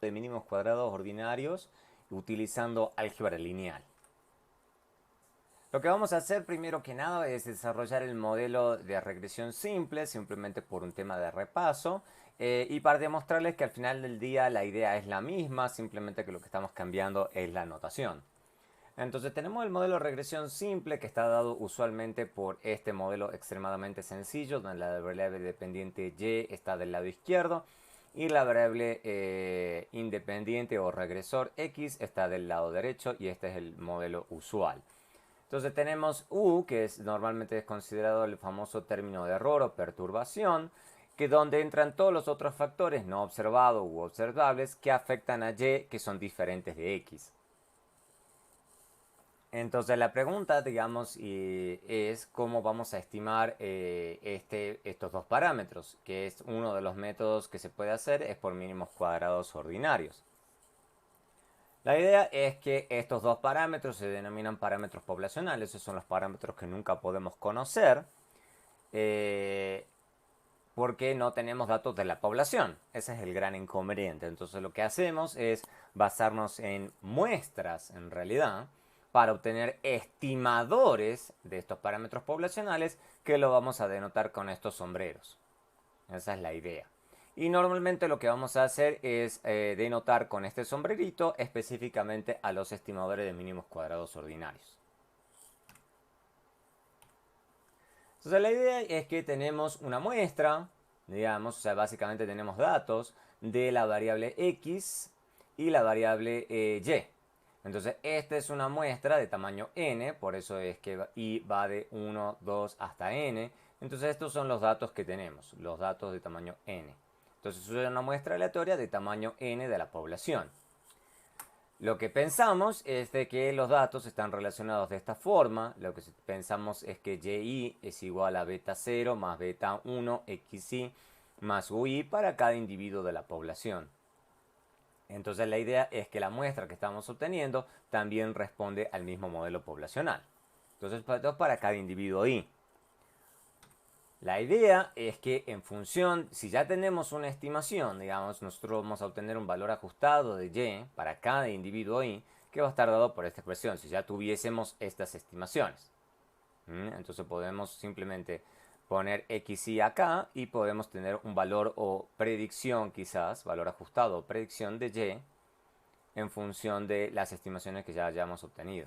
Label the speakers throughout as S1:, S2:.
S1: de mínimos cuadrados ordinarios utilizando álgebra lineal. Lo que vamos a hacer primero que nada es desarrollar el modelo de regresión simple, simplemente por un tema de repaso, y para demostrarles que al final del día la idea es la misma, simplemente que lo que estamos cambiando es la notación. Entonces tenemos el modelo de regresión simple que está dado usualmente por este modelo extremadamente sencillo, donde la variable dependiente y está del lado izquierdo y la variable independiente o regresor x está del lado derecho, y este es el modelo usual. Entonces tenemos U, que normalmente es considerado el famoso término de error o perturbación, que donde entran todos los otros factores no observados u observables que afectan a Y, que son diferentes de X. Entonces la pregunta, digamos, es cómo vamos a estimar estos dos parámetros, que es uno de los métodos que se puede hacer, es por mínimos cuadrados ordinarios. La idea es que estos dos parámetros se denominan parámetros poblacionales. Esos son los parámetros que nunca podemos conocer porque no tenemos datos de la población. Ese es el gran inconveniente. Entonces lo que hacemos es basarnos en muestras, en realidad, para obtener estimadores de estos parámetros poblacionales, que lo vamos a denotar con estos sombreros. Esa es la idea. Y normalmente lo que vamos a hacer es denotar con este sombrerito específicamente a los estimadores de mínimos cuadrados ordinarios. Entonces la idea es que tenemos una muestra, digamos, o sea, básicamente tenemos datos de la variable x y la variable y. Entonces esta es una muestra de tamaño n, por eso es que y va de 1, 2 hasta n. Entonces estos son los datos que tenemos, los datos de tamaño n. Entonces es una muestra aleatoria de tamaño n de la población. Lo que pensamos es de que los datos están relacionados de esta forma. Lo que pensamos es que y es igual a beta 0 más beta 1 xy más ui para cada individuo de la población. Entonces la idea es que la muestra que estamos obteniendo también responde al mismo modelo poblacional. Entonces para cada individuo y. La idea es que en función, si ya tenemos una estimación, digamos, nosotros vamos a obtener un valor ajustado de y para cada individuo y, que va a estar dado por esta expresión, si ya tuviésemos estas estimaciones. Entonces podemos simplemente poner xy acá y podemos tener un valor o predicción, quizás, valor ajustado o predicción de y en función de las estimaciones que ya hayamos obtenido.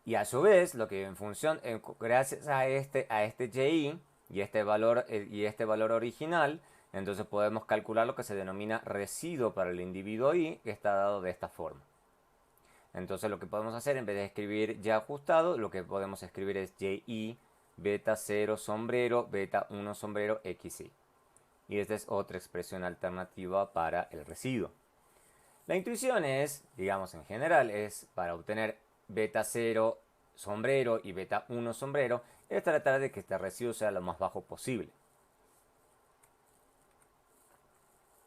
S1: Y a su vez, lo que en función, gracias a este y este valor original, entonces podemos calcular lo que se denomina residuo para el individuo y, que está dado de esta forma. Entonces lo que podemos hacer, en vez de escribir ya ajustado, lo que podemos escribir es y beta 0 sombrero, beta 1 sombrero, xy. Y esta es otra expresión alternativa para el residuo. La intuición es, digamos en general, es para obtener beta 0 sombrero y beta 1 sombrero, es tratar de que este residuo sea lo más bajo posible.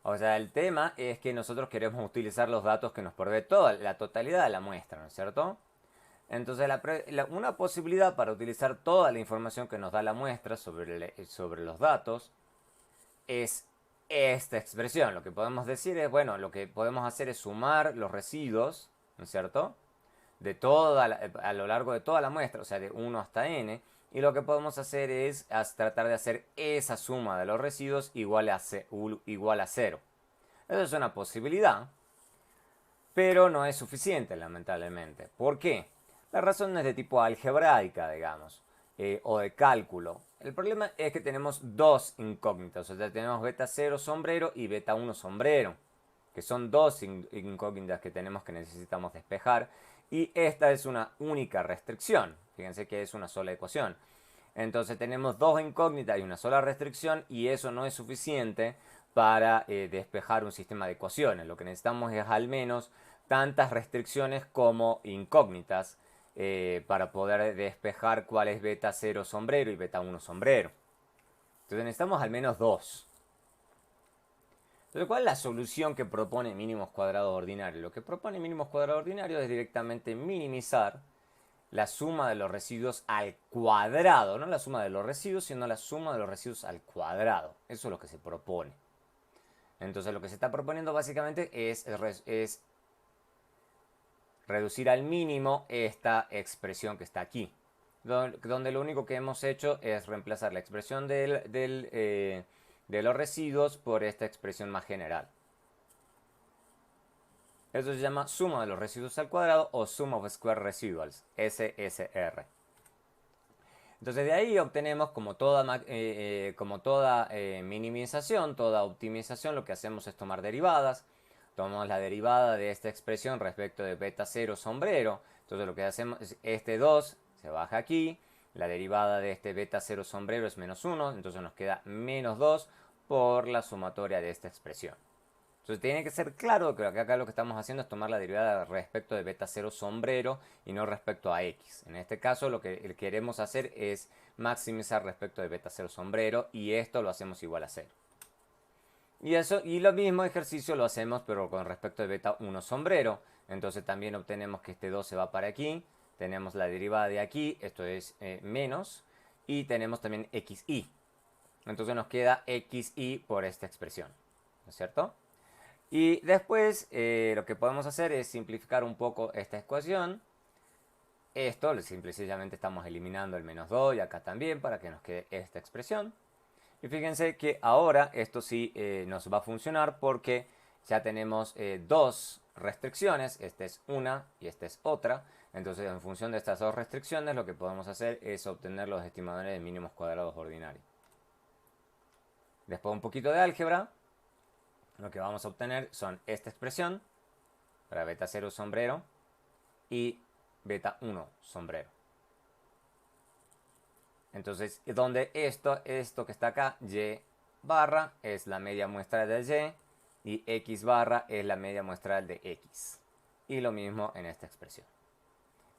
S1: O sea, el tema es que nosotros queremos utilizar los datos que nos provee toda la totalidad de la muestra, ¿no es cierto? Entonces, una posibilidad para utilizar toda la información que nos da la muestra sobre los datos es esta expresión. Lo que podemos decir es, bueno, lo que podemos hacer es sumar los residuos, ¿no es cierto?, a lo largo de toda la muestra, o sea, de 1 hasta n, y lo que podemos hacer es tratar de hacer esa suma de los residuos igual a 0. Eso es una posibilidad, pero no es suficiente, lamentablemente. ¿Por qué? La razón es de tipo algebraica, digamos, o de cálculo. El problema es que tenemos dos incógnitas, o sea, tenemos beta 0 sombrero y beta 1 sombrero, que son dos incógnitas que necesitamos despejar, y esta es una única restricción. Fíjense que es una sola ecuación. Entonces tenemos dos incógnitas y una sola restricción, y eso no es suficiente para despejar un sistema de ecuaciones. Lo que necesitamos es al menos tantas restricciones como incógnitas para poder despejar cuál es beta 0 sombrero y beta 1 sombrero. Entonces necesitamos al menos dos. Entonces, ¿cuál es la solución que propone mínimos cuadrados ordinarios? Lo que propone mínimos cuadrados ordinarios es directamente minimizar la suma de los residuos al cuadrado. No la suma de los residuos, sino la suma de los residuos al cuadrado. Eso es lo que se propone. Entonces lo que se está proponiendo básicamente es reducir al mínimo esta expresión que está aquí, donde lo único que hemos hecho es reemplazar la expresión de los residuos por esta expresión más general. Eso se llama suma de los residuos al cuadrado o sum of square residuals, SSR. Entonces de ahí obtenemos como toda minimización, toda optimización, lo que hacemos es tomar derivadas. Tomamos la derivada de esta expresión respecto de beta 0 sombrero. Entonces lo que hacemos es este 2 se baja aquí. La derivada de este beta 0 sombrero es menos 1. Entonces nos queda menos 2 por la sumatoria de esta expresión. Entonces tiene que ser claro que acá lo que estamos haciendo es tomar la derivada respecto de beta 0 sombrero y no respecto a x. En este caso lo que queremos hacer es maximizar respecto de beta 0 sombrero y esto lo hacemos igual a 0. Y lo mismo ejercicio lo hacemos pero con respecto de beta 1 sombrero. Entonces también obtenemos que este 2 se va para aquí. Tenemos la derivada de aquí, esto es menos. Y tenemos también xy. Entonces nos queda xy por esta expresión. ¿No es cierto? Y después lo que podemos hacer es simplificar un poco esta ecuación. Esto, sencillamente estamos eliminando el menos 2 y acá también para que nos quede esta expresión. Y fíjense que ahora esto sí nos va a funcionar porque ya tenemos dos restricciones. Esta es una y esta es otra. Entonces en función de estas dos restricciones lo que podemos hacer es obtener los estimadores de mínimos cuadrados ordinarios. Después un poquito de álgebra. Lo que vamos a obtener son esta expresión para beta 0 sombrero y beta 1 sombrero. Entonces, donde esto que está acá, y barra es la media muestral del y x barra es la media muestral de x. Y lo mismo en esta expresión.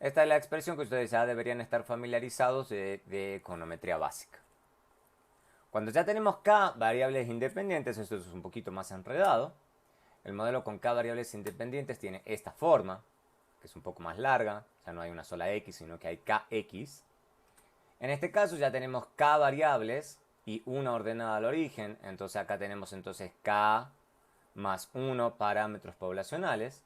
S1: Esta es la expresión que ustedes ya deberían estar familiarizados de econometría básica. Cuando ya tenemos k variables independientes, esto es un poquito más enredado. El modelo con k variables independientes tiene esta forma, que es un poco más larga. Ya no hay una sola x, sino que hay kx. En este caso ya tenemos k variables y una ordenada al origen. Entonces acá tenemos entonces k más 1 parámetros poblacionales.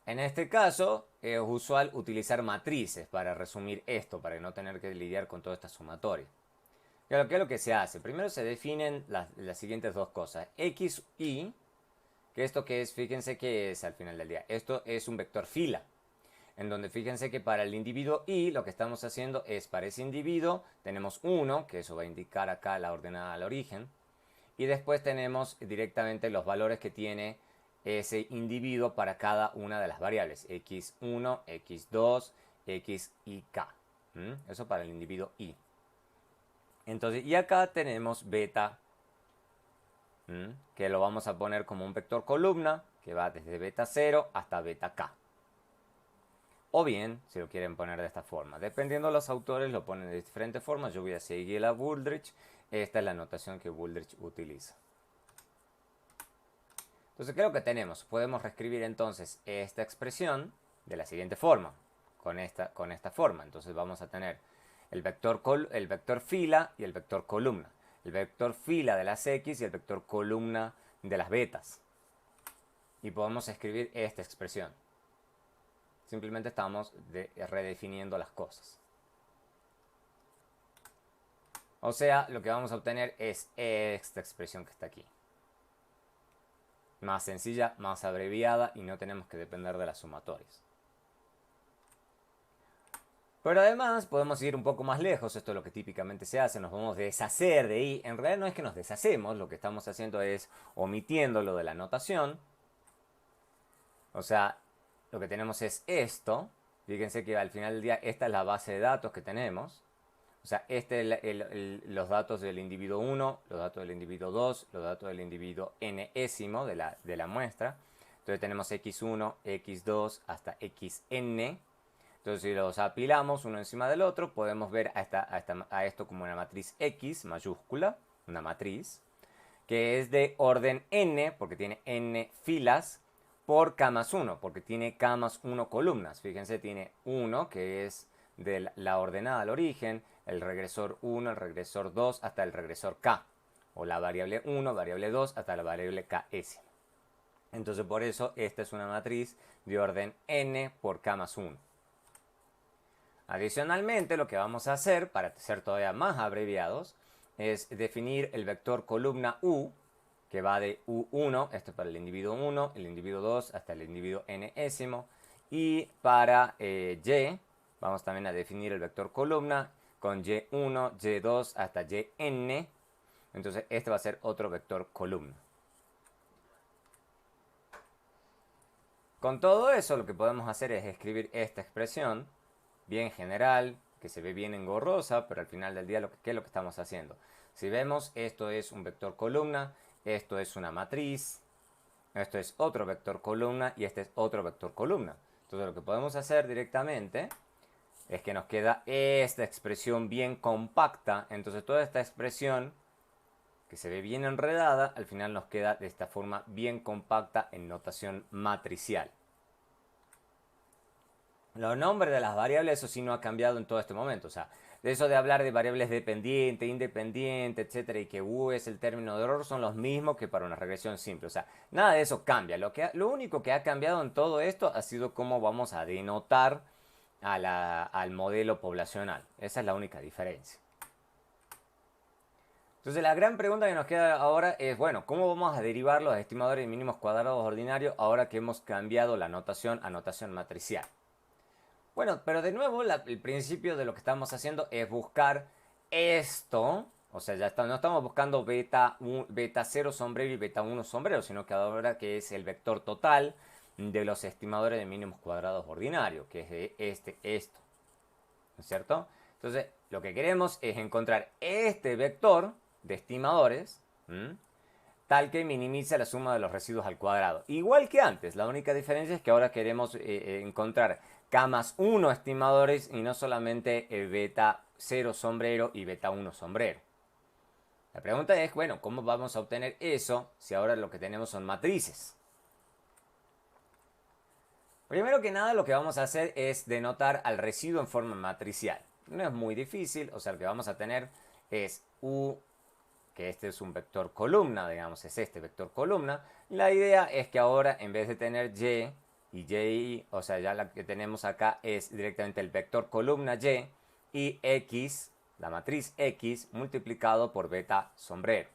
S1: En este caso es usual utilizar matrices para resumir esto, para no tener que lidiar con toda esta sumatoria. ¿Qué es lo que se hace? Primero se definen las siguientes dos cosas. X, Y, que esto que es, fíjense que es al final del día. Esto es un vector fila, en donde fíjense que para el individuo Y lo que estamos haciendo es para ese individuo tenemos 1, que eso va a indicar acá la ordenada al origen. Y después tenemos directamente los valores que tiene ese individuo para cada una de las variables. X1, X2, X y K. Eso para el individuo Y. Entonces, y acá tenemos beta, que lo vamos a poner como un vector columna, que va desde beta 0 hasta beta k. O bien, si lo quieren poner de esta forma. Dependiendo de los autores, lo ponen de diferentes formas. Yo voy a seguir a Wooldridge. Esta es la notación que Wooldridge utiliza. Entonces, ¿qué es lo que tenemos? Podemos reescribir entonces esta expresión de la siguiente forma, con esta forma. Entonces vamos a tener el vector fila y el vector columna. El vector fila de las x y el vector columna de las betas. Y podemos escribir esta expresión. Simplemente estamos redefiniendo las cosas. O sea, lo que vamos a obtener es esta expresión que está aquí. Más sencilla, más abreviada y no tenemos que depender de las sumatorias. Pero además podemos ir un poco más lejos, esto es lo que típicamente se hace, nos vamos a deshacer de y. En realidad no es que nos deshacemos, lo que estamos haciendo es omitiendo lo de la notación. O sea, lo que tenemos es esto. Fíjense que al final del día esta es la base de datos que tenemos. O sea, los datos del individuo 1, los datos del individuo 2, los datos del individuo n-ésimo de la muestra. Entonces tenemos x1, x2 hasta xn. Entonces si los apilamos uno encima del otro, podemos ver a esto como una matriz X mayúscula, una matriz, que es de orden n, porque tiene n filas, por k más 1, porque tiene k más 1 columnas. Fíjense, tiene 1, que es de la ordenada al origen, el regresor 1, el regresor 2, hasta el regresor k. o la variable 1, variable 2, hasta la variable ks. Entonces por eso esta es una matriz de orden n por k más 1. Adicionalmente, lo que vamos a hacer, para ser todavía más abreviados, es definir el vector columna u, que va de u1, esto es para el individuo 1, el individuo 2 hasta el individuo n-ésimo, y para y, vamos también a definir el vector columna con y1, y2 hasta yn, entonces este va a ser otro vector columna. Con todo eso lo que podemos hacer es escribir esta expresión, bien general, que se ve bien engorrosa, pero al final del día, ¿qué es lo que estamos haciendo? Si vemos, esto es un vector columna, esto es una matriz, esto es otro vector columna y este es otro vector columna. Entonces lo que podemos hacer directamente es que nos queda esta expresión bien compacta. Entonces toda esta expresión que se ve bien enredada, al final nos queda de esta forma bien compacta en notación matricial. Los nombres de las variables, eso sí no ha cambiado en todo este momento. O sea, de eso de hablar de variables dependientes, independientes, etcétera, y que u es el término de error, son los mismos que para una regresión simple. O sea, nada de eso cambia. Lo único que ha cambiado en todo esto ha sido cómo vamos a denotar al modelo poblacional. Esa es la única diferencia. Entonces la gran pregunta que nos queda ahora es, bueno, ¿cómo vamos a derivar los estimadores de mínimos cuadrados ordinarios ahora que hemos cambiado la notación a notación matricial? Bueno, pero de nuevo el principio de lo que estamos haciendo es buscar esto. O sea, no estamos buscando beta 0 sombrero y beta 1 sombrero, sino que ahora que es el vector total de los estimadores de mínimos cuadrados ordinarios, que es de esto. ¿No es cierto? Entonces, lo que queremos es encontrar este vector de estimadores, tal que minimice la suma de los residuos al cuadrado. Igual que antes, la única diferencia es que ahora queremos encontrar k más 1 estimadores y no solamente beta 0 sombrero y beta 1 sombrero. La pregunta es, bueno, ¿cómo vamos a obtener eso si ahora lo que tenemos son matrices? Primero que nada, lo que vamos a hacer es denotar al residuo en forma matricial. No es muy difícil, o sea, lo que vamos a tener es u, que este es un vector columna, digamos, es este vector columna. La idea es que ahora, en vez de tener y y, o sea, ya la que tenemos acá es directamente el vector columna y x, la matriz x, multiplicado por beta sombrero.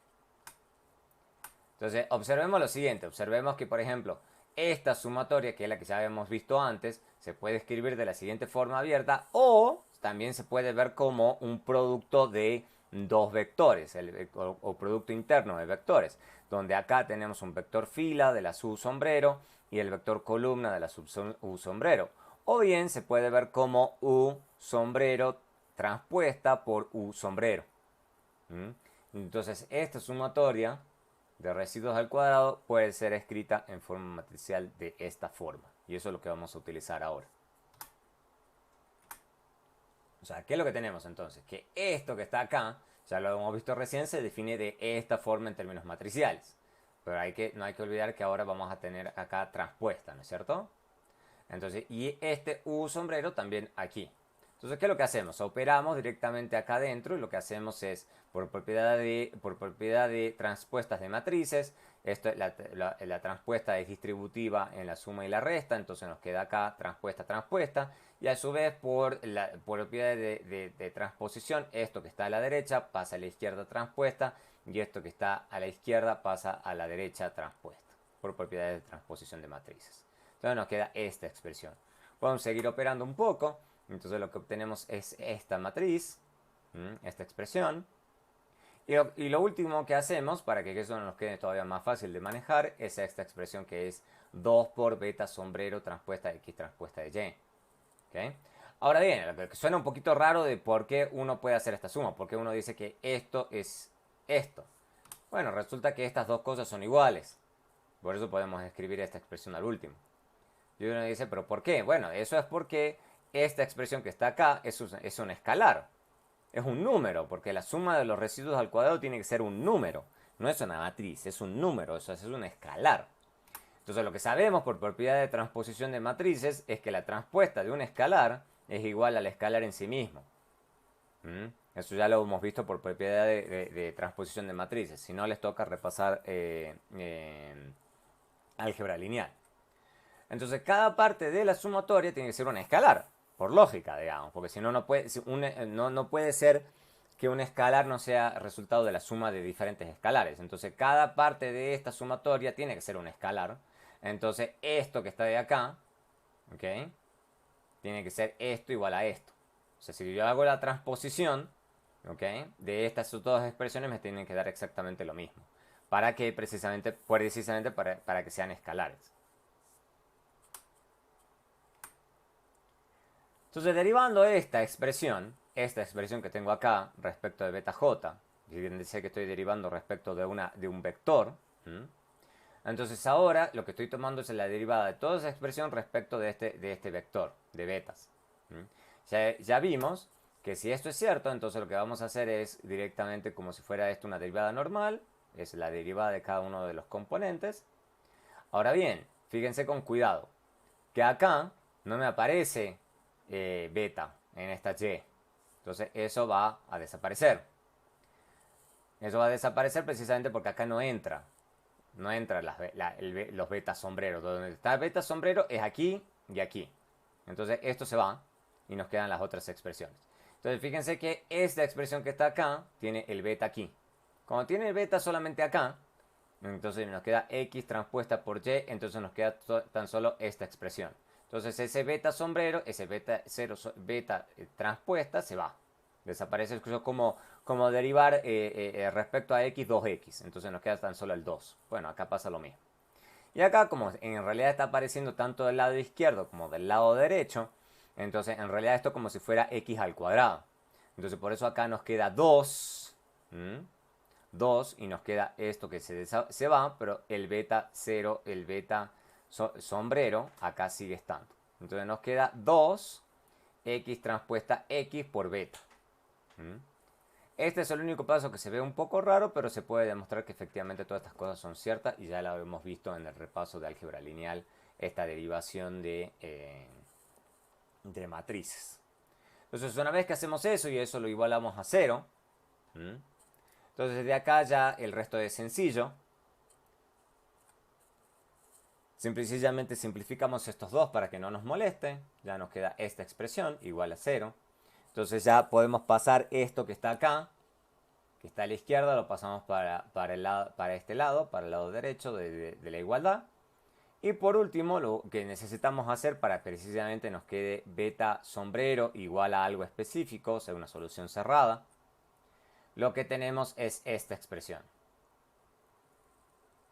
S1: Entonces, observemos lo siguiente. Observemos que, por ejemplo, esta sumatoria, que es la que ya habíamos visto antes, se puede escribir de la siguiente forma abierta o también se puede ver como un producto de dos vectores o producto interno de vectores, donde acá tenemos un vector fila de la sub sombrero y el vector columna de la sub u sombrero. O bien se puede ver como u sombrero transpuesta por u sombrero. Entonces, esta sumatoria de residuos al cuadrado puede ser escrita en forma matricial de esta forma. Y eso es lo que vamos a utilizar ahora. O sea, ¿qué es lo que tenemos entonces? Que esto que está acá, ya lo hemos visto recién, se define de esta forma en términos matriciales. Pero no hay que olvidar que ahora vamos a tener acá transpuesta, ¿no es cierto? Entonces, y este U sombrero también aquí. Entonces, ¿qué es lo que hacemos? Operamos directamente acá adentro y lo que hacemos es, por propiedad de transpuestas de matrices, la transpuesta es distributiva en la suma y la resta, entonces nos queda acá transpuesta, y a su vez por propiedad de transposición, esto que está a la derecha pasa a la izquierda transpuesta, y esto que está a la izquierda pasa a la derecha transpuesta, por propiedades de transposición de matrices. Entonces nos queda esta expresión. Podemos seguir operando un poco. Entonces lo que obtenemos es esta matriz, esta expresión. Y lo último que hacemos, para que eso nos quede todavía más fácil de manejar, es esta expresión que es 2 por beta sombrero transpuesta de x transpuesta de y. ¿Okay? Ahora bien, lo que suena un poquito raro de por qué uno puede hacer esta suma. Por qué uno dice que esto es esto. Bueno, resulta que estas dos cosas son iguales. Por eso podemos escribir esta expresión al último. Y uno dice, ¿pero por qué? Bueno, eso es porque esta expresión que está acá es un escalar. Es un número, porque la suma de los residuos al cuadrado tiene que ser un número. No es una matriz, es un número, eso es un escalar. Entonces lo que sabemos por propiedad de transposición de matrices es que la transpuesta de un escalar es igual al escalar en sí mismo. Eso ya lo hemos visto por propiedad de transposición de matrices. Si no, les toca repasar álgebra lineal. Entonces, cada parte de la sumatoria tiene que ser una escalar, por lógica, digamos, porque si no, no puede ser que un escalar no sea resultado de la suma de diferentes escalares. Entonces, cada parte de esta sumatoria tiene que ser un escalar. Entonces, esto que está de acá, ¿ok? Tiene que ser esto igual a esto. O sea, si yo hago la transposición, ¿ok? De estas dos expresiones me tienen que dar exactamente lo mismo. ¿Para qué? Precisamente para que sean escalares. Entonces, derivando esta expresión que tengo acá respecto de beta j, fíjense que estoy derivando respecto de un vector. Entonces ahora lo que estoy tomando es la derivada de toda esa expresión respecto de este vector de betas. Ya vimos que si esto es cierto, entonces lo que vamos a hacer es directamente como si fuera esto una derivada normal, es la derivada de cada uno de los componentes. Ahora bien, fíjense con cuidado, que acá no me aparece beta en esta y. Entonces eso va a desaparecer. Eso va a desaparecer precisamente porque acá no entra. No entran los betas sombreros. Donde está el beta sombrero es aquí y aquí. Entonces esto se va y nos quedan las otras expresiones. Entonces fíjense que esta expresión que está acá tiene el beta aquí. Cuando tiene el beta solamente acá, entonces nos queda x transpuesta por y, entonces nos queda tan solo esta expresión. Entonces ese beta sombrero, ese beta, beta transpuesta se va. Desaparece como derivar respecto a x 2x. Entonces nos queda tan solo el 2. Bueno, acá pasa lo mismo. Y acá como en realidad está apareciendo tanto del lado izquierdo como del lado derecho, entonces en realidad esto es como si fuera x al cuadrado. Entonces por eso acá nos queda 2. 2 y nos queda esto que se va, pero el beta 0, el beta sombrero, acá sigue estando. Entonces nos queda 2 x transpuesta x por beta. Este es el único paso que se ve un poco raro, pero se puede demostrar que efectivamente todas estas cosas son ciertas y ya lo hemos visto en el repaso de álgebra lineal, esta derivación de matrices. Entonces una vez que hacemos eso y eso lo igualamos a 0, entonces de acá ya el resto es sencillo. Simple y sencillamente simplificamos estos dos para que no nos moleste. Ya nos queda esta expresión igual a 0. Entonces ya podemos pasar esto que está acá, que está a la izquierda, lo pasamos para este lado, para el lado derecho de la igualdad. Y por último, lo que necesitamos hacer para que precisamente nos quede beta sombrero igual a algo específico, o sea, una solución cerrada, lo que tenemos es esta expresión,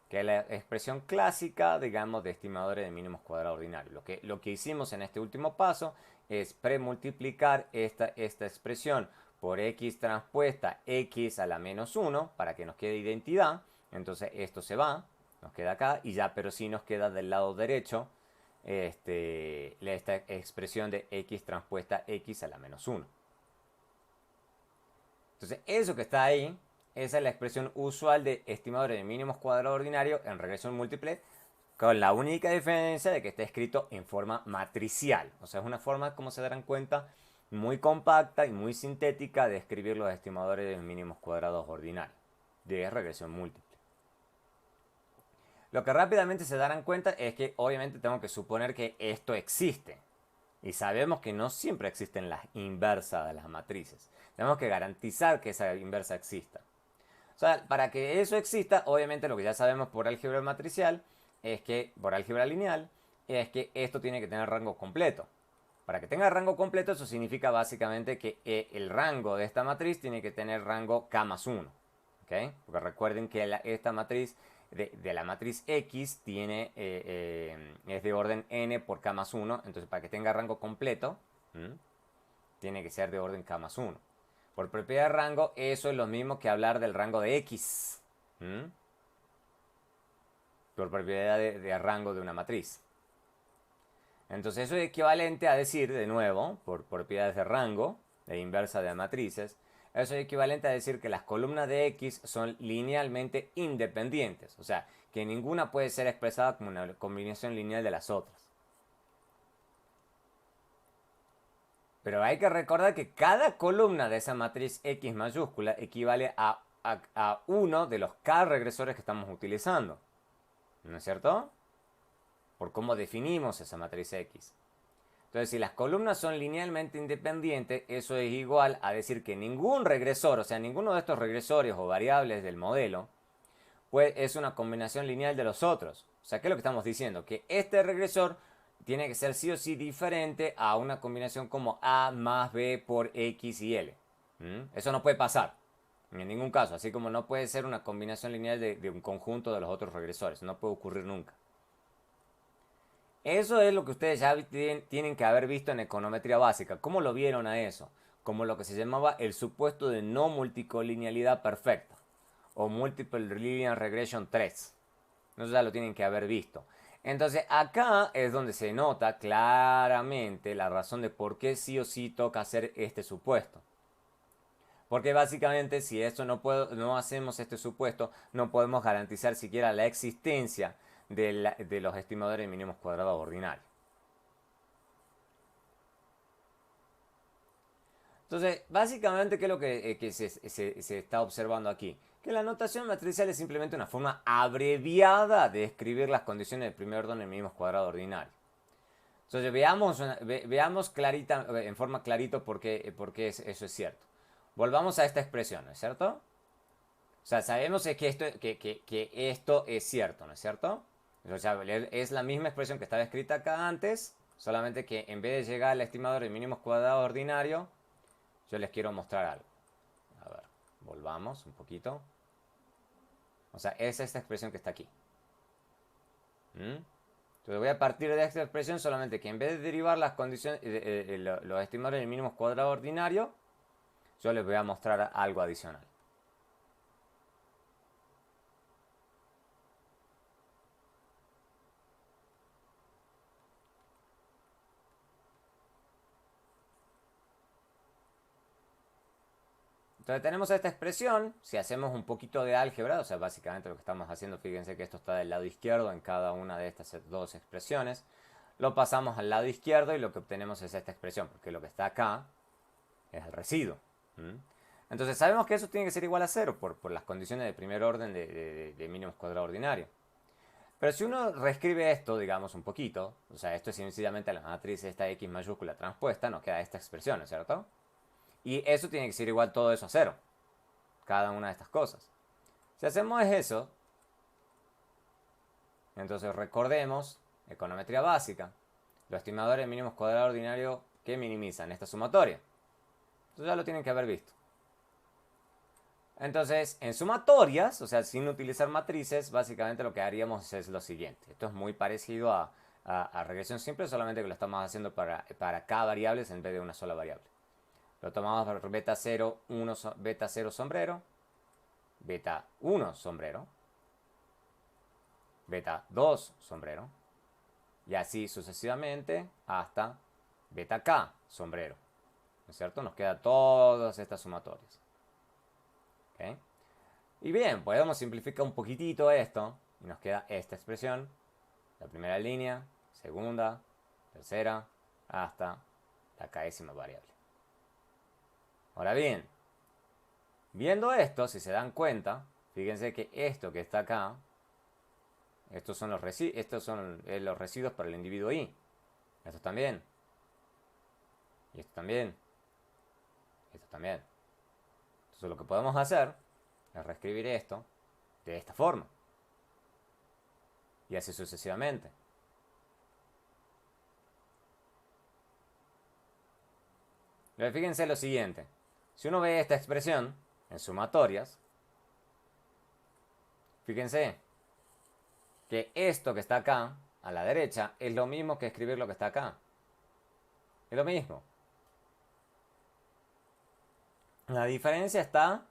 S1: que es la expresión clásica, digamos, de estimadores de mínimos cuadrados ordinarios. Lo que hicimos en este último paso es premultiplicar esta expresión por x transpuesta x a la menos 1 para que nos quede identidad. Entonces esto se va, nos queda acá y ya, pero sí nos queda del lado derecho esta expresión de x transpuesta x a la menos 1. Entonces eso que está ahí, esa es la expresión usual de estimadores de mínimos cuadrados ordinarios en regresión múltiple, con la única diferencia de que está escrito en forma matricial. O sea, es una forma, como se darán cuenta, muy compacta y muy sintética de escribir los estimadores de mínimos cuadrados ordinarios de regresión múltiple. Lo que rápidamente se darán cuenta es que obviamente tengo que suponer que esto existe. Y sabemos que no siempre existen las inversas de las matrices. Tenemos que garantizar que esa inversa exista. O sea, para que eso exista, obviamente lo que ya sabemos por álgebra matricial es que, por álgebra lineal, es que esto tiene que tener rango completo. Para que tenga rango completo, eso significa básicamente que el rango de esta matriz tiene que tener rango k más 1. ¿Okay? Porque recuerden que esta matriz de la matriz X es de orden n por k más 1. Entonces, para que tenga rango completo, tiene que ser de orden k más 1. Por propiedad de rango, eso es lo mismo que hablar del rango de X. Por propiedad de rango de una matriz. Entonces eso es equivalente a decir, de nuevo, por propiedades de rango, de inversa de matrices, eso es equivalente a decir que las columnas de X son linealmente independientes. O sea, que ninguna puede ser expresada como una combinación lineal de las otras. Pero hay que recordar que cada columna de esa matriz X mayúscula equivale a uno de los K regresores que estamos utilizando. ¿No es cierto? Por cómo definimos esa matriz X. Entonces, si las columnas son linealmente independientes, eso es igual a decir que ningún regresor, o sea, ninguno de estos regresores o variables del modelo, pues es una combinación lineal de los otros. O sea, ¿qué es lo que estamos diciendo? Que este regresor tiene que ser sí o sí diferente a una combinación como A más B por X y L. Eso no puede pasar en ningún caso, así como no puede ser una combinación lineal de un conjunto de los otros regresores. No puede ocurrir nunca. Eso es lo que ustedes ya tienen que haber visto en econometría básica. ¿Cómo lo vieron a eso? Como lo que se llamaba el supuesto de no multicolinealidad perfecta o Multiple Linear Regression 3. Eso ya lo tienen que haber visto. Entonces acá es donde se nota claramente la razón de por qué sí o sí toca hacer este supuesto. Porque básicamente si esto no hacemos este supuesto, no podemos garantizar siquiera la existencia de los estimadores mínimos cuadrados ordinarios. Entonces, básicamente, ¿qué es lo que se está observando aquí? Que la notación matricial es simplemente una forma abreviada de escribir las condiciones de primer orden en mínimos cuadrados ordinarios. Entonces, veamos clarita, en forma clarito por qué eso es cierto. Volvamos a esta expresión, ¿no es cierto? O sea, sabemos que esto es cierto, ¿no es cierto? O sea, es la misma expresión que estaba escrita acá antes, solamente que en vez de llegar al estimador de mínimos cuadrados ordinario, yo les quiero mostrar algo. A ver, volvamos un poquito. O sea, es esta expresión que está aquí. Entonces voy a partir de esta expresión, solamente que en vez de derivar las condiciones, los estimadores de mínimos cuadrados ordinario, yo les voy a mostrar algo adicional. Entonces tenemos esta expresión, si hacemos un poquito de álgebra, o sea, básicamente lo que estamos haciendo, fíjense que esto está del lado izquierdo en cada una de estas dos expresiones, lo pasamos al lado izquierdo y lo que obtenemos es esta expresión, porque lo que está acá es el residuo. Entonces sabemos que eso tiene que ser igual a cero por las condiciones de primer orden de mínimos cuadrados ordinarios. Pero si uno reescribe esto, digamos, un poquito, o sea, esto es sencillamente la matriz esta X mayúscula transpuesta, nos queda esta expresión, ¿no es cierto? Y eso tiene que ser igual todo eso a cero. Cada una de estas cosas. Si hacemos eso, entonces recordemos econometría básica. Los estimadores mínimos cuadrados ordinarios que minimizan esta sumatoria. Entonces ya lo tienen que haber visto. Entonces, en sumatorias, o sea, sin utilizar matrices, básicamente lo que haríamos es lo siguiente. Esto es muy parecido a regresión simple, solamente que lo estamos haciendo para K variables en vez de una sola variable. Lo tomamos por beta 0, 1, beta 0 sombrero, beta 1 sombrero, beta 2 sombrero, y así sucesivamente hasta beta K sombrero. ¿No es cierto? Nos quedan todas estas sumatorias. ¿Okay? Y bien, podemos simplificar un poquitito esto y nos queda esta expresión, la primera línea, segunda, tercera, hasta la késima variable. Ahora bien, viendo esto, si se dan cuenta, fíjense que esto que está acá, estos son los residuos para el individuo Y. Estos también. Y esto también. Y esto también. Entonces lo que podemos hacer es reescribir esto de esta forma. Y así sucesivamente. Pero fíjense lo siguiente. Si uno ve esta expresión en sumatorias, fíjense que esto que está acá, a la derecha, es lo mismo que escribir lo que está acá. Es lo mismo. La diferencia está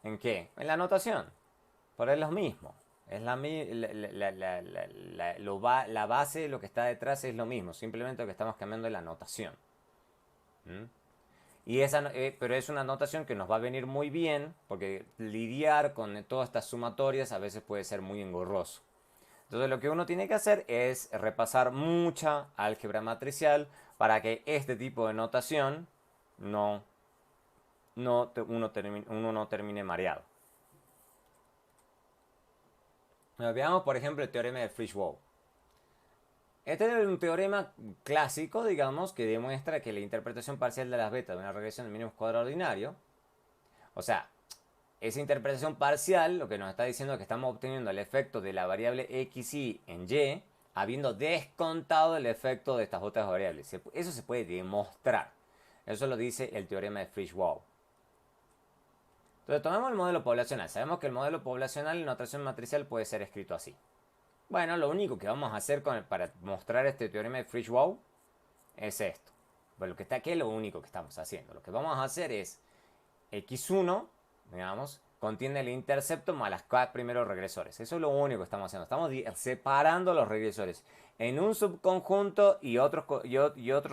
S1: ¿en qué? En la notación. Pero es lo mismo. Es la base, lo que está detrás es lo mismo. Simplemente lo que estamos cambiando es la notación. Pero es una notación que nos va a venir muy bien, porque lidiar con todas estas sumatorias a veces puede ser muy engorroso. Entonces lo que uno tiene que hacer es repasar mucha álgebra matricial para que este tipo de notación uno no termine mareado. Veamos, por ejemplo, el teorema de Fishwall. Este es un teorema clásico, digamos, que demuestra que la interpretación parcial de las betas de una regresión de mínimos cuadrados ordinario, o sea, esa interpretación parcial lo que nos está diciendo es que estamos obteniendo el efecto de la variable xy en y, habiendo descontado el efecto de estas otras variables. Eso se puede demostrar. Eso lo dice el teorema de Fishwall. Entonces tomemos el modelo poblacional. Sabemos que el modelo poblacional en notación matricial puede ser escrito así. Bueno, lo único que vamos a hacer para mostrar este teorema de Fishwall es esto. Pues lo que está aquí es lo único que estamos haciendo. Lo que vamos a hacer es x1, digamos, contiene el intercepto más las k primeros regresores. Eso es lo único que estamos haciendo. Estamos separando los regresores en un subconjunto y otros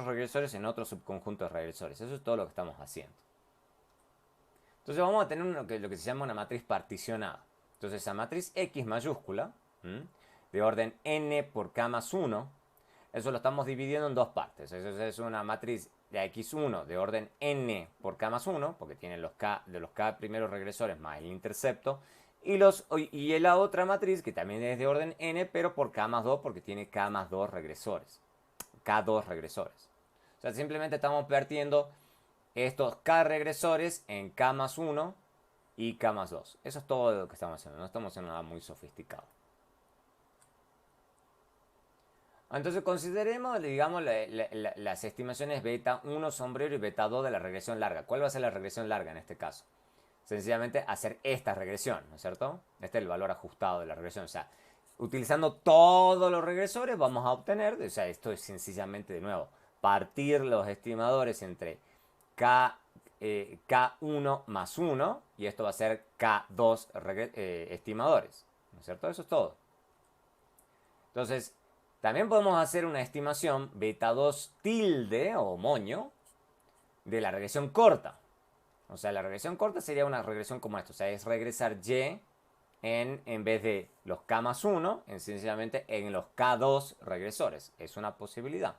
S1: regresores en otro subconjunto de regresores. Eso es todo lo que estamos haciendo. Entonces vamos a tener lo que se llama una matriz particionada. Entonces esa matriz X mayúscula, de orden n por k más 1, eso lo estamos dividiendo en dos partes. Eso es una matriz de x1 de orden n por k más 1, porque tiene los k primeros regresores más el intercepto, y la otra matriz que también es de orden n, pero por k más 2, porque tiene k más 2 regresores. K2 regresores. O sea, simplemente estamos vertiendo estos k regresores en k más 1 y k más 2. Eso es todo lo que estamos haciendo. No estamos haciendo nada muy sofisticado. Entonces consideremos, digamos, las estimaciones beta 1 sombrero y beta 2 de la regresión larga. ¿Cuál va a ser la regresión larga en este caso? Sencillamente hacer esta regresión, ¿no es cierto? Este es el valor ajustado de la regresión. O sea, utilizando todos los regresores vamos a obtener, o sea, esto es sencillamente, de nuevo, partir los estimadores entre K1 más 1, y esto va a ser K2 estimadores, ¿no es cierto? Eso es todo. Entonces, también podemos hacer una estimación beta 2 tilde o moño de la regresión corta. O sea, la regresión corta sería una regresión como esto. O sea, es regresar y en vez de los k más 1, sencillamente en los k2 regresores. Es una posibilidad.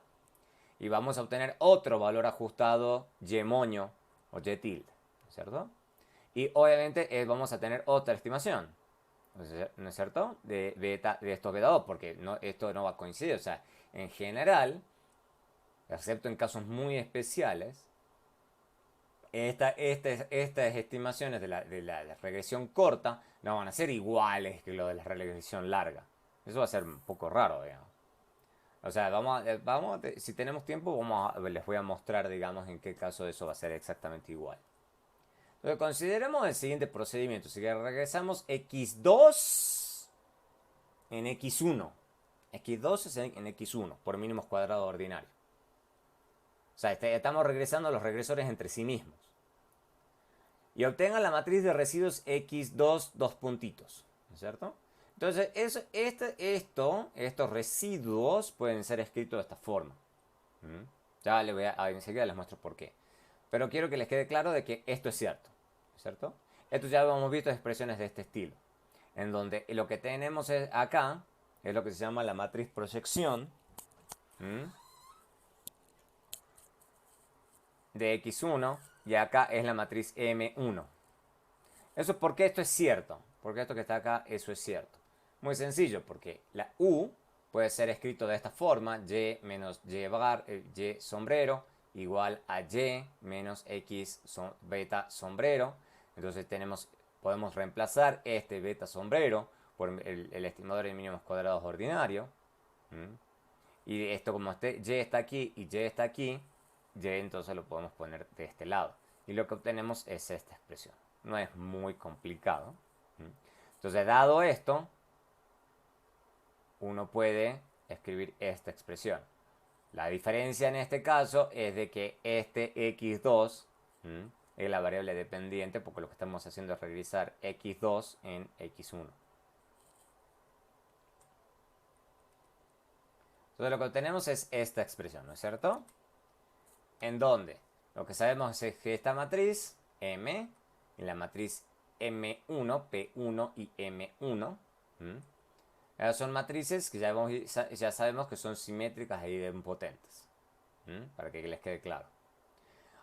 S1: Y vamos a obtener otro valor ajustado y moño o y tilde, ¿cierto? Y obviamente vamos a tener otra estimación, ¿no es cierto? De estos beta 2, porque esto no va a coincidir. O sea, en general, excepto en casos muy especiales, estas estimaciones de la regresión corta no van a ser iguales que lo de la regresión larga. Eso va a ser un poco raro, digamos. O sea, si tenemos tiempo, les voy a mostrar, digamos, en qué caso eso va a ser exactamente igual. Entonces, consideremos el siguiente procedimiento. Si regresamos x2 en x1. x2 es en x1, por mínimos cuadrados ordinarios. O sea, estamos regresando a los regresores entre sí mismos. Y obtengan la matriz de residuos x2, dos puntitos, ¿no es cierto? Entonces, estos residuos pueden ser escritos de esta forma. Ya enseguida les muestro por qué. Pero quiero que les quede claro de que esto es cierto, ¿cierto? Esto ya hemos visto expresiones de este estilo, en donde lo que tenemos acá es lo que se llama la matriz proyección de x1, y acá es la matriz m1. Eso porque esto es cierto, porque esto que está acá, eso es cierto. Muy sencillo, porque la u puede ser escrito de esta forma: y menos y sombrero igual a y menos x beta sombrero. Entonces podemos reemplazar este beta sombrero por el estimador de mínimos cuadrados ordinario. Y esto, como y está aquí y y está aquí, y entonces lo podemos poner de este lado. Y lo que obtenemos es esta expresión. No es muy complicado. Entonces, dado esto, uno puede escribir esta expresión. La diferencia en este caso es de que este x2 es la variable dependiente, porque lo que estamos haciendo es regresar x2 en x1. Entonces lo que obtenemos es esta expresión, ¿no es cierto? En donde lo que sabemos es que esta matriz M, y la matriz M1, P1 y M1, son matrices que ya sabemos que son simétricas e idempotentes. Para que les quede claro.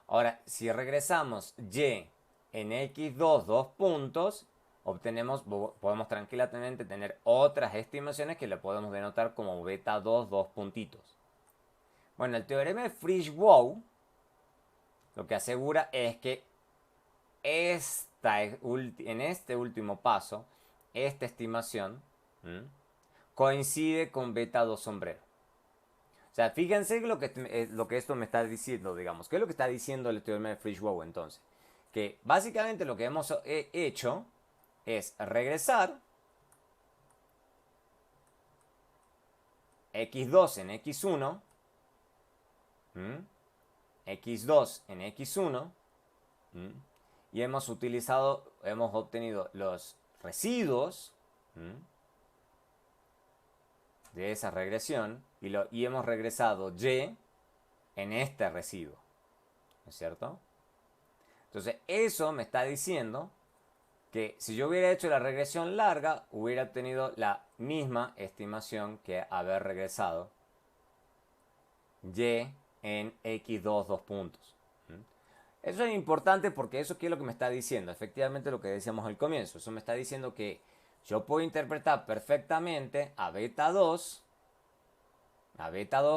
S1: Ahora, si regresamos y en x2 dos puntos, podemos tranquilamente tener otras estimaciones que le podemos denotar como beta 2 dos puntitos. Bueno, el teorema de Frisch-Wald lo que asegura es que en este último paso, esta estimación coincide con beta 2 sombrero. O sea, fíjense lo que esto me está diciendo, digamos. ¿Qué es lo que está diciendo el teorema de Frisch-Wald entonces? Que básicamente lo que hemos hecho es regresar x2 en x1, x2 en x1, y hemos obtenido los residuos de esa regresión y hemos regresado y en este residuo, ¿no es cierto? Entonces eso me está diciendo que si yo hubiera hecho la regresión larga, hubiera obtenido la misma estimación que haber regresado y en x2 dos puntos. Eso es importante porque eso es lo que me está diciendo. Efectivamente lo que decíamos al comienzo. Eso me está diciendo que yo puedo interpretar perfectamente a beta 2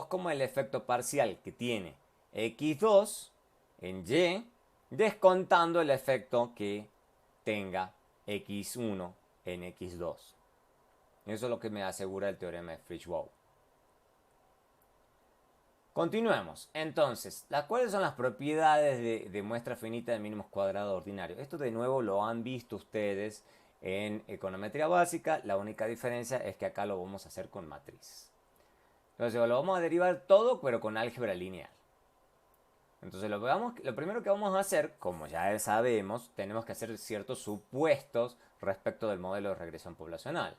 S1: como el efecto parcial que tiene x2 en y, descontando el efecto que tenga x1 en x2. Eso es lo que me asegura el teorema de Frisch-Wald. Continuemos. Entonces, ¿cuáles son las propiedades de muestra finita de mínimos cuadrados ordinarios? Esto de nuevo lo han visto ustedes en econometría básica. La única diferencia es que acá lo vamos a hacer con matrices. Entonces lo vamos a derivar todo, pero con álgebra lineal. Entonces lo primero que vamos a hacer, como ya sabemos, tenemos que hacer ciertos supuestos respecto del modelo de regresión poblacional.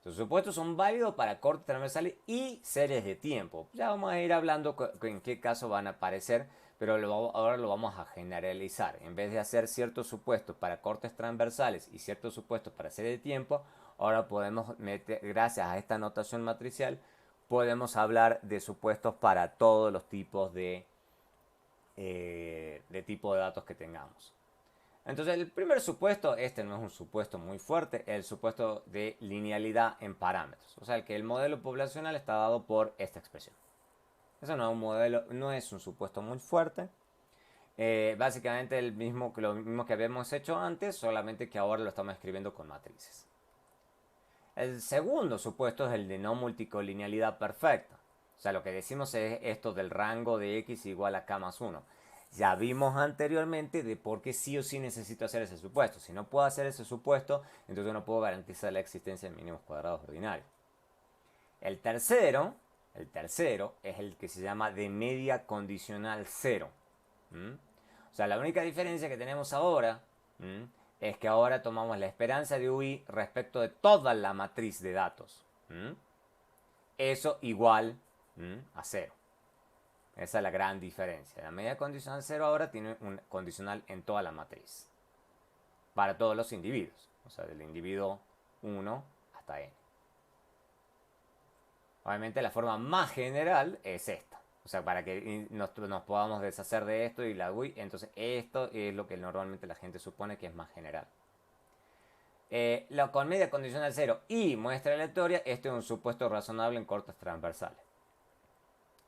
S1: Los supuestos son válidos para cortes transversales y series de tiempo. Ya vamos a ir hablando en qué caso van a aparecer, pero ahora lo vamos a generalizar. En vez de hacer ciertos supuestos para cortes transversales y ciertos supuestos para series de tiempo, ahora podemos meter, gracias a esta notación matricial, podemos hablar de supuestos para todos los tipos de tipo de datos que tengamos. Entonces el primer supuesto, este no es un supuesto muy fuerte, es el supuesto de linealidad en parámetros. O sea, que el modelo poblacional está dado por esta expresión. Eso no es un supuesto muy fuerte. Básicamente lo mismo que habíamos hecho antes, solamente que ahora lo estamos escribiendo con matrices. El segundo supuesto es el de no multicolinealidad perfecta. O sea, lo que decimos es esto del rango de x igual a k más 1. Ya vimos anteriormente de por qué sí o sí necesito hacer ese supuesto. Si no puedo hacer ese supuesto, entonces no puedo garantizar la existencia de mínimos cuadrados ordinarios. El tercero es el que se llama de media condicional cero. O sea, la única diferencia que tenemos ahora es que ahora tomamos la esperanza de UI respecto de toda la matriz de datos. Eso igual a cero. Esa es la gran diferencia. La media condicional 0 ahora tiene un condicional en toda la matriz. Para todos los individuos. O sea, del individuo 1 hasta n. Obviamente la forma más general es esta. O sea, para que nos podamos deshacer de esto y la GUI. Entonces esto es lo que normalmente la gente supone que es más general. Con media condicional 0 y muestra aleatoria, este es un supuesto razonable en cortes transversales.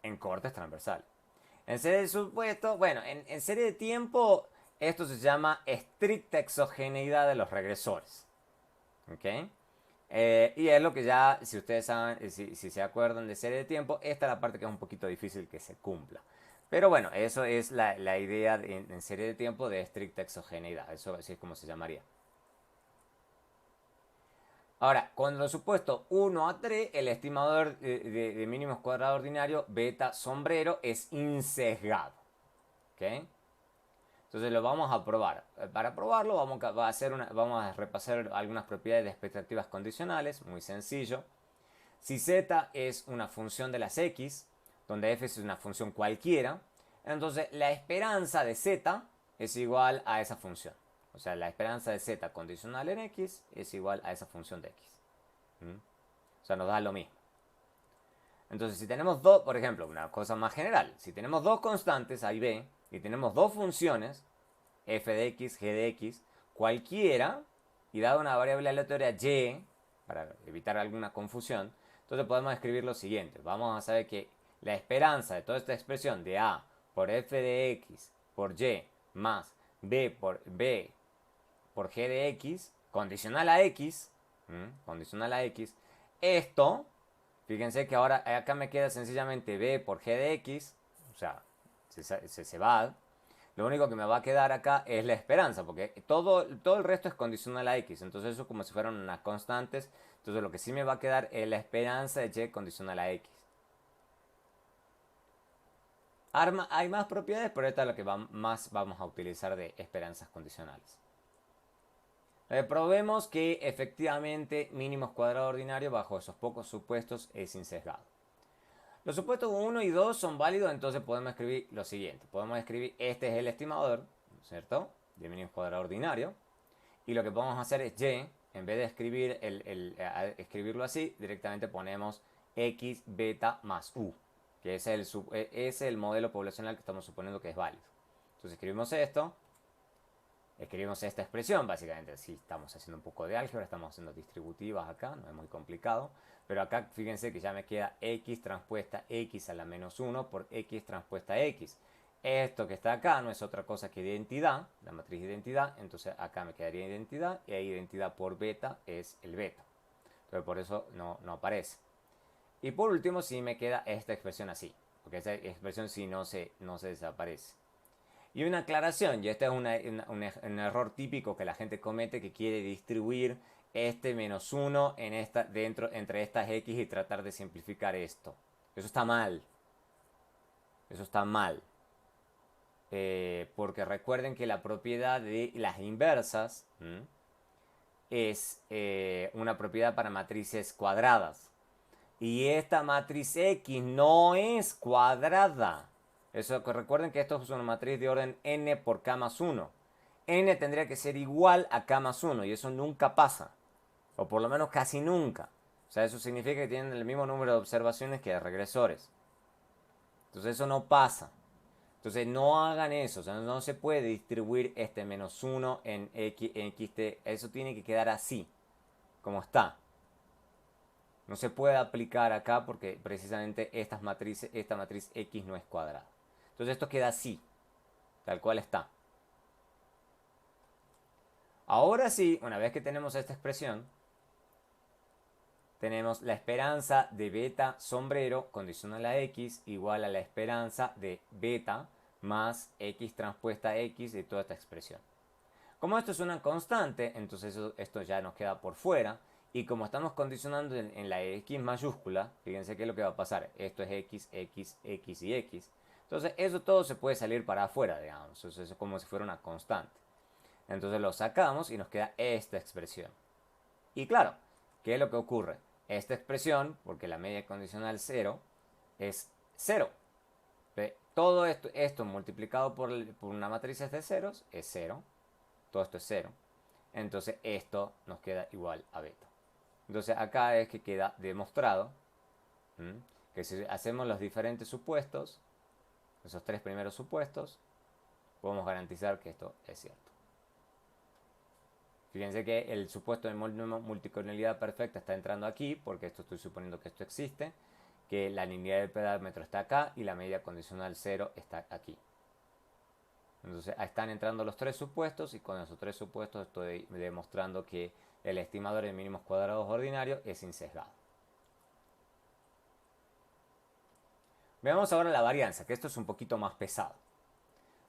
S1: En serie de supuesto, bueno, en serie de tiempo, esto se llama estricta exogeneidad de los regresores. ¿Ok? Y es lo que ya, si ustedes saben, si se acuerdan de serie de tiempo, esta es la parte que es un poquito difícil que se cumpla. Pero bueno, eso es la idea en serie de tiempo de estricta exogeneidad. Eso así es como se llamaría. Ahora, con los supuestos 1 a 3, el estimador de mínimos cuadrados ordinarios beta sombrero es insesgado. ¿Ok? Entonces lo vamos a probar. Para probarlo vamos a repasar algunas propiedades de expectativas condicionales, muy sencillo. Si z es una función de las x, donde f es una función cualquiera, entonces la esperanza de z es igual a esa función. O sea, la esperanza de z condicional en x es igual a esa función de x. O sea, nos da lo mismo. Entonces, si tenemos dos, por ejemplo, una cosa más general, si tenemos dos constantes, A y B, y tenemos dos funciones, f de x, g de x, cualquiera, y dada una variable aleatoria y, para evitar alguna confusión, entonces podemos escribir lo siguiente. Vamos a saber que la esperanza de toda esta expresión de A por f de x por y más b por g de x, condicional a x, condicional a x, esto, fíjense que ahora acá me queda sencillamente b por g de x, o sea, se va. Lo único que me va a quedar acá es la esperanza, porque todo el resto es condicional a x. Entonces eso es como si fueran unas constantes. Entonces lo que sí me va a quedar es la esperanza de y condicional a x. Hay más propiedades, pero esta es la que más vamos a utilizar de esperanzas condicionales. Probemos que efectivamente mínimos cuadrado ordinario bajo esos pocos supuestos es insesgado. Los supuestos 1 y 2 son válidos, entonces podemos escribir lo siguiente. Podemos escribir, este es el estimador, ¿cierto? De mínimo cuadrado ordinario. Y lo que podemos hacer es y, en vez de escribirlo así, directamente ponemos x beta más u, que es el modelo poblacional que estamos suponiendo que es válido. Entonces escribimos esto, escribimos esta expresión, básicamente, si estamos haciendo un poco de álgebra, estamos haciendo distributivas acá, no es muy complicado. Pero acá fíjense que ya me queda x transpuesta x a la menos 1 por x transpuesta x. Esto que está acá no es otra cosa que identidad, la matriz de identidad. Entonces acá me quedaría identidad y ahí identidad por beta es el beta. Entonces por eso no aparece. Y por último sí me queda esta expresión así, porque esa expresión sí no se desaparece. Y una aclaración, y este es un error típico que la gente comete, que quiere distribuir este menos 1 entre estas x y tratar de simplificar esto. Eso está mal. Eso está mal. Porque recuerden que la propiedad de las inversas es una propiedad para matrices cuadradas. Y esta matriz X no es cuadrada. Recuerden que esto es una matriz de orden n por k más 1. N tendría que ser igual a k más 1 y eso nunca pasa. O por lo menos casi nunca. O sea, eso significa que tienen el mismo número de observaciones que de regresores. Entonces eso no pasa. Entonces no hagan eso. O sea, no se puede distribuir este menos 1 en xt. Eso tiene que quedar así, como está. No se puede aplicar acá porque precisamente esta matriz X no es cuadrada. Entonces esto queda así, tal cual está. Ahora sí, una vez que tenemos esta expresión, tenemos la esperanza de beta sombrero condicional a X igual a la esperanza de beta más X transpuesta X de toda esta expresión. Como esto es una constante, entonces esto ya nos queda por fuera. Y como estamos condicionando en la X mayúscula, fíjense qué es lo que va a pasar. Esto es X, X, X y X. Entonces eso todo se puede salir para afuera, digamos. Entonces eso es como si fuera una constante. Entonces lo sacamos y nos queda esta expresión. Y claro, ¿qué es lo que ocurre? Esta expresión, porque la media condicional 0, es 0. Todo esto multiplicado por una matriz de ceros es 0. Todo esto es 0. Entonces esto nos queda igual a beta. Entonces acá es que queda demostrado que si hacemos los diferentes supuestos, esos tres primeros supuestos, podemos garantizar que esto es cierto. Fíjense que el supuesto de multicolonialidad perfecta está entrando aquí, porque esto estoy suponiendo que esto existe, que la linealidad del perímetro está acá y la medida condicional 0 está aquí. Entonces están entrando los tres supuestos y con esos tres supuestos estoy demostrando que el estimador de mínimos cuadrados ordinarios es insesgado. Veamos ahora la varianza, que esto es un poquito más pesado.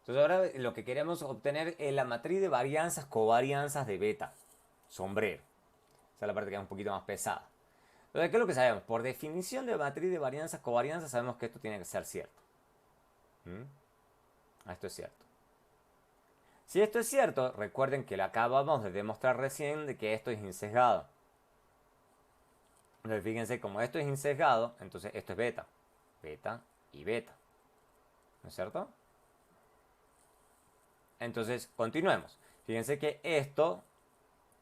S1: Entonces ahora lo que queremos obtener es la matriz de varianzas, covarianzas de beta, sombrero. Esa es la parte que es un poquito más pesada. Entonces, ¿qué es lo que sabemos? Por definición de matriz de varianzas, covarianzas, sabemos que esto tiene que ser cierto. Esto es cierto. Si esto es cierto, recuerden que lo acabamos de demostrar recién de que esto es insesgado. Entonces fíjense, como esto es insesgado, entonces esto es beta. Beta y beta. ¿No es cierto? Entonces, continuemos. Fíjense que esto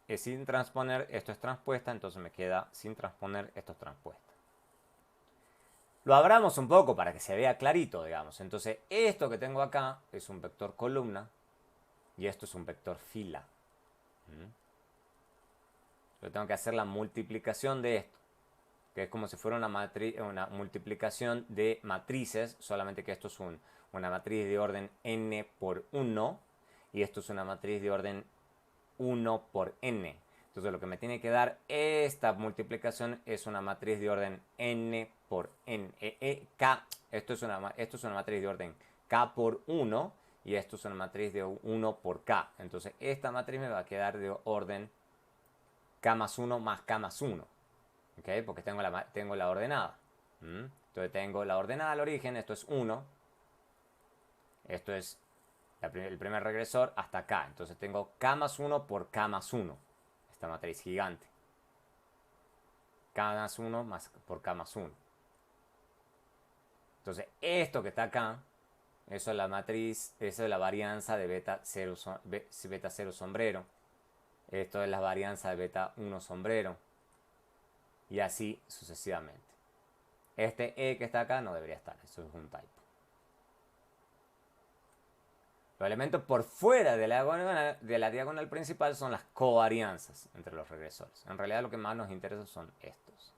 S1: es sin transponer, esto es transpuesta, entonces me queda sin transponer, esto es transpuesta. Lo abramos un poco para que se vea clarito, digamos. Entonces, esto que tengo acá es un vector columna y esto es un vector fila. Yo tengo que hacer la multiplicación de esto, que es como si fuera una multiplicación de matrices, solamente que esto es una matriz de orden n por 1 y esto es una matriz de orden 1 por n. Entonces lo que me tiene que dar esta multiplicación es una matriz de orden n por n. K, esto es una matriz de orden k por 1 y esto es una matriz de 1 por k. Entonces esta matriz me va a quedar de orden k más 1 más k más 1. ¿Okay? Porque tengo la ordenada. Entonces tengo la ordenada al origen, esto es 1. Esto es el primer regresor hasta acá. Entonces tengo k más 1 por k más 1. Esta matriz gigante. K más 1 por k más 1. Entonces esto que está acá, eso es la matriz, eso es la varianza de beta 0 sombrero. Esto es la varianza de beta 1 sombrero. Y así sucesivamente. Este E que está acá no debería estar, eso es un typo. Los elementos por fuera de la diagonal principal son las covarianzas entre los regresores. En realidad lo que más nos interesa son estos.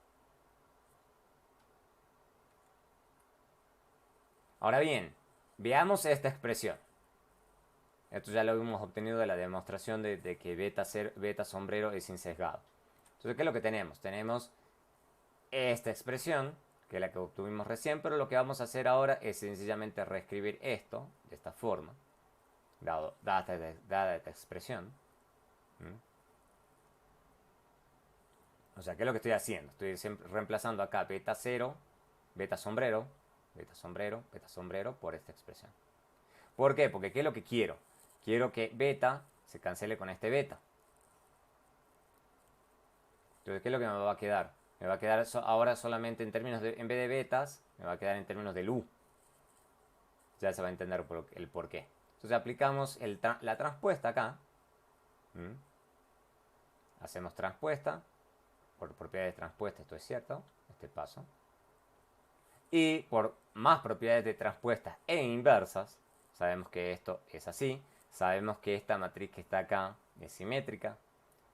S1: Ahora bien, veamos esta expresión. Esto ya lo hemos obtenido de la demostración de que beta sombrero es insesgado. Entonces, ¿qué es lo que tenemos? Tenemos esta expresión, que es la que obtuvimos recién, pero lo que vamos a hacer ahora es sencillamente reescribir esto de esta forma, dada esta expresión. O sea, ¿qué es lo que estoy haciendo? Estoy reemplazando acá beta 0, beta sombrero, beta sombrero, beta sombrero por esta expresión. ¿Por qué? Porque ¿qué es lo que quiero? Quiero que beta se cancele con este beta. Entonces, ¿qué es lo que me va a quedar? Me va a quedar ahora solamente en términos de, en vez de betas, me va a quedar en términos de U. Ya se va a entender el por qué. Entonces aplicamos la transpuesta acá. Hacemos transpuesta. Por propiedades de transpuesta, esto es cierto. Este paso. Y por más propiedades de transpuestas e inversas, sabemos que esto es así. Sabemos que esta matriz que está acá es simétrica.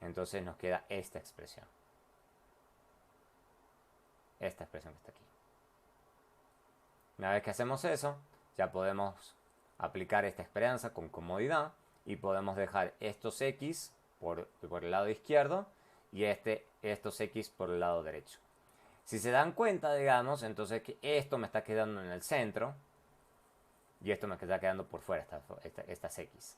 S1: Entonces nos queda esta expresión. Esta expresión que está aquí. Una vez que hacemos eso, ya podemos aplicar esta esperanza con comodidad y podemos dejar estos x por el lado izquierdo y estos x por el lado derecho. Si se dan cuenta, digamos, entonces que esto me está quedando en el centro y esto me está quedando por fuera, estas x.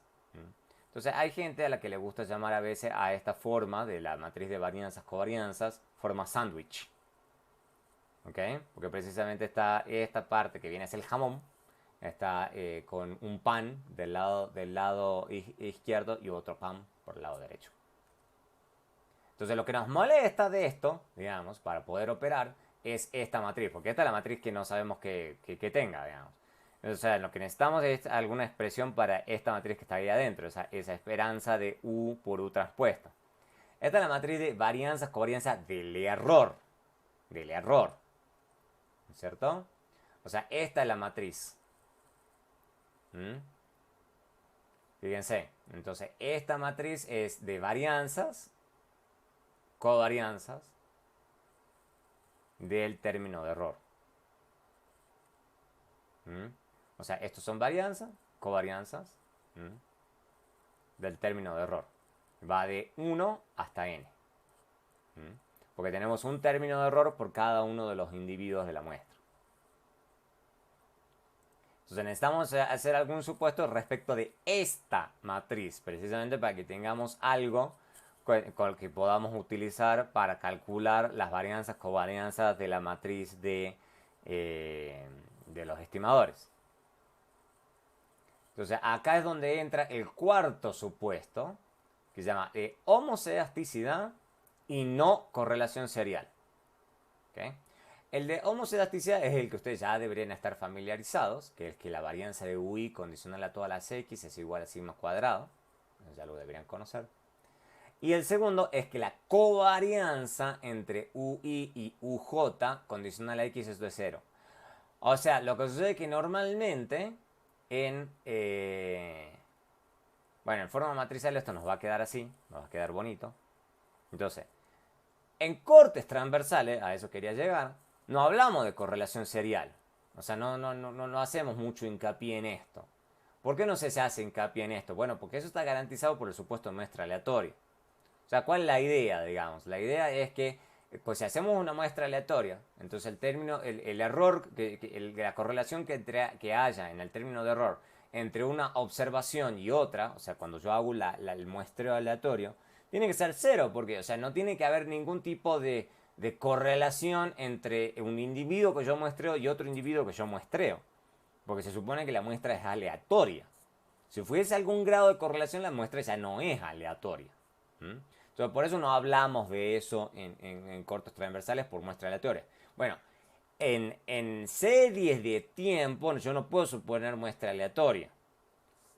S1: Entonces hay gente a la que le gusta llamar a veces a esta forma de la matriz de varianzas covarianzas forma sándwich. ¿Okay? Porque precisamente está esta parte que viene a ser el jamón, está con un pan del lado izquierdo y otro pan por el lado derecho. Entonces lo que nos molesta de esto, digamos, para poder operar, es esta matriz, porque esta es la matriz que no sabemos que tenga, digamos. O sea, lo que necesitamos es alguna expresión para esta matriz que está ahí adentro, esa esperanza de U por U transpuesta. Esta es la matriz de varianzas, covarianzas del error. Del error. ¿Cierto? O sea, esta es la matriz. Fíjense, entonces esta matriz es de varianzas, covarianzas del término de error. O sea, estos son varianzas, covarianzas del término de error. Va de 1 hasta n. Porque tenemos un término de error por cada uno de los individuos de la muestra. Entonces necesitamos hacer algún supuesto respecto de esta matriz, precisamente para que tengamos algo con el que podamos utilizar para calcular las varianzas, covarianzas de la matriz de los estimadores. Entonces acá es donde entra el cuarto supuesto, que se llama homocedasticidad y no correlación serial. ¿Okay? El de homocedasticidad es el que ustedes ya deberían estar familiarizados, que es que la varianza de UI condicional a todas las X es igual a sigma cuadrado. Ya lo deberían conocer. Y el segundo es que la covarianza entre UI y UJ condicional a X es de 0. O sea, lo que sucede es que normalmente en... bueno, en forma matricial esto nos va a quedar así, nos va a quedar bonito. Entonces, en cortes transversales, a eso quería llegar, no hablamos de correlación serial. O sea, no hacemos mucho hincapié en esto. ¿Por qué no se hace hincapié en esto? Bueno, porque eso está garantizado por el supuesto de muestra aleatoria. O sea, ¿cuál es la idea, digamos? La idea es que, pues si hacemos una muestra aleatoria, entonces el término, el error, la correlación que haya en el término de error entre una observación y otra, o sea, cuando yo hago el muestreo aleatorio, tiene que ser cero, porque, o sea, no tiene que haber ningún tipo de correlación entre un individuo que yo muestreo y otro individuo que yo muestreo, porque se supone que la muestra es aleatoria. Si fuese algún grado de correlación, la muestra ya no es aleatoria. Entonces, por eso no hablamos de eso en cortos transversales por muestra aleatoria. Bueno, en series de tiempo yo no puedo suponer muestra aleatoria.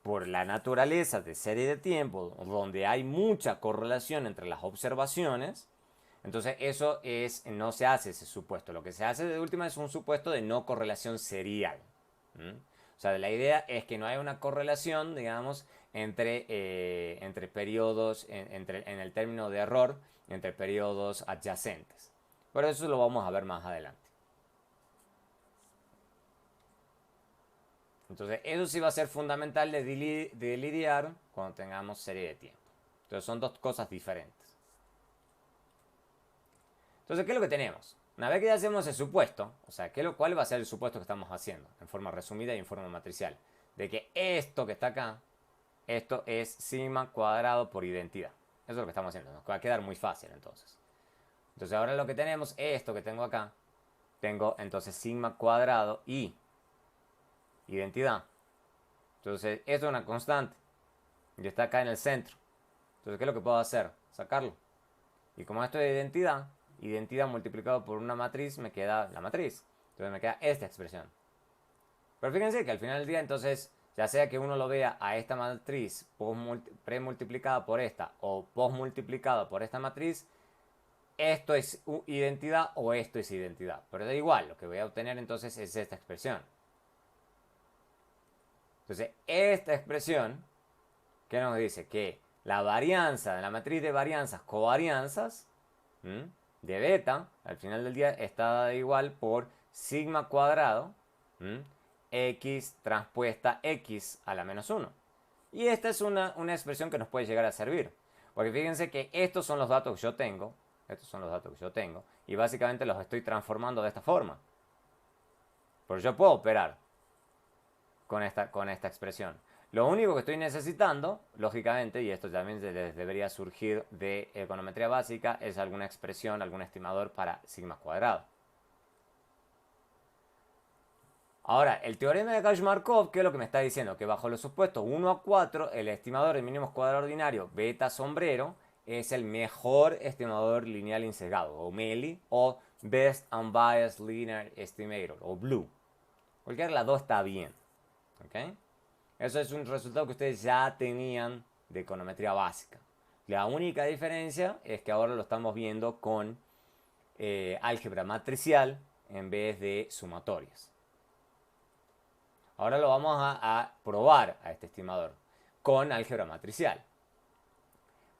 S1: Por la naturaleza de serie de tiempo, donde hay mucha correlación entre las observaciones, entonces eso no se hace ese supuesto. Lo que se hace de última es un supuesto de no correlación serial. O sea, la idea es que no haya una correlación, digamos, entre periodos, en el término de error, entre periodos adyacentes. Pero eso lo vamos a ver más adelante. Entonces, eso sí va a ser fundamental de lidiar cuando tengamos serie de tiempo. Entonces, son dos cosas diferentes. Entonces, ¿qué es lo que tenemos? Una vez que ya hacemos el supuesto, o sea, ¿cuál va a ser el supuesto que estamos haciendo? En forma resumida y en forma matricial. De que esto que está acá, esto es sigma cuadrado por identidad. Eso es lo que estamos haciendo. Nos va a quedar muy fácil entonces. Entonces ahora lo que tenemos es esto que tengo acá. Tengo entonces sigma cuadrado y identidad. Entonces esto es una constante. Y está acá en el centro. Entonces, ¿qué es lo que puedo hacer? Sacarlo. Y como esto es identidad, identidad multiplicado por una matriz, me queda la matriz. Entonces me queda esta expresión. Pero fíjense que al final del día, entonces, ya sea que uno lo vea a esta matriz premultiplicada por esta o postmultiplicada por esta matriz, esto es identidad o esto es identidad. Pero da igual, lo que voy a obtener entonces es esta expresión. Entonces, esta expresión, ¿qué nos dice? Que la varianza de la matriz de varianzas, covarianzas, de beta, al final del día está dada igual por sigma cuadrado, x transpuesta x a la menos 1. Y esta es una expresión que nos puede llegar a servir. Porque fíjense que estos son los datos que yo tengo. Estos son los datos que yo tengo. Y básicamente los estoy transformando de esta forma. Pero yo puedo operar con esta expresión. Lo único que estoy necesitando, lógicamente, y esto también debería surgir de econometría básica, es alguna expresión, algún estimador para sigma cuadrado. Ahora, el teorema de Kauch-Markov, ¿qué es lo que me está diciendo? Que bajo los supuestos 1 a 4, el estimador de mínimos cuadrado ordinario beta sombrero es el mejor estimador lineal insesgado, o MELI, o Best Unbiased Linear Estimator, o BLUE. Cualquiera de las dos está bien. ¿Okay? Eso es un resultado que ustedes ya tenían de econometría básica. La única diferencia es que ahora lo estamos viendo con álgebra matricial en vez de sumatorias. Ahora lo vamos a probar a este estimador con álgebra matricial.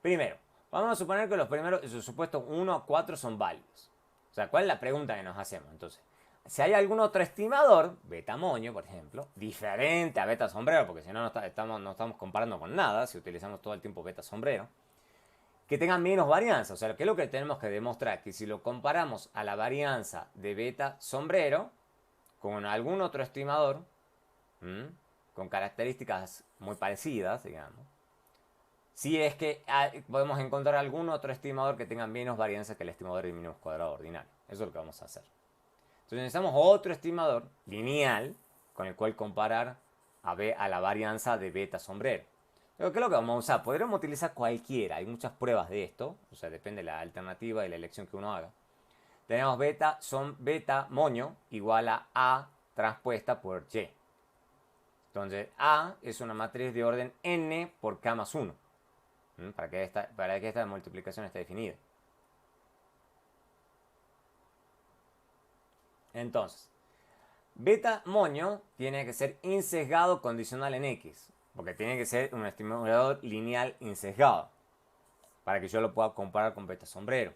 S1: Primero, vamos a suponer que los primeros supuestos 1 a 4 son válidos. O sea, ¿cuál es la pregunta que nos hacemos? Entonces, si hay algún otro estimador, beta moño, por ejemplo, diferente a beta sombrero, porque si no, no estamos comparando con nada, si utilizamos todo el tiempo beta sombrero, que tenga menos varianza. O sea, ¿qué es lo que tenemos que demostrar? Que si lo comparamos a la varianza de beta sombrero con algún otro estimador, con características muy parecidas, digamos, si es que podemos encontrar algún otro estimador que tenga menos varianza que el estimador de mínimos cuadrados ordinario. Eso es lo que vamos a hacer. Entonces necesitamos otro estimador lineal con el cual comparar a la varianza de beta sombrero. Pero ¿qué es lo que vamos a usar? Podríamos utilizar cualquiera. Hay muchas pruebas de esto. O sea, depende de la alternativa y la elección que uno haga. Tenemos beta moño igual a transpuesta por Y. Entonces, A es una matriz de orden n por k más 1. Para que esta multiplicación esté definida. Entonces, Beta moño tiene que ser insesgado condicional en X, porque tiene que ser un estimador lineal insesgado, para que yo lo pueda comparar con beta sombrero.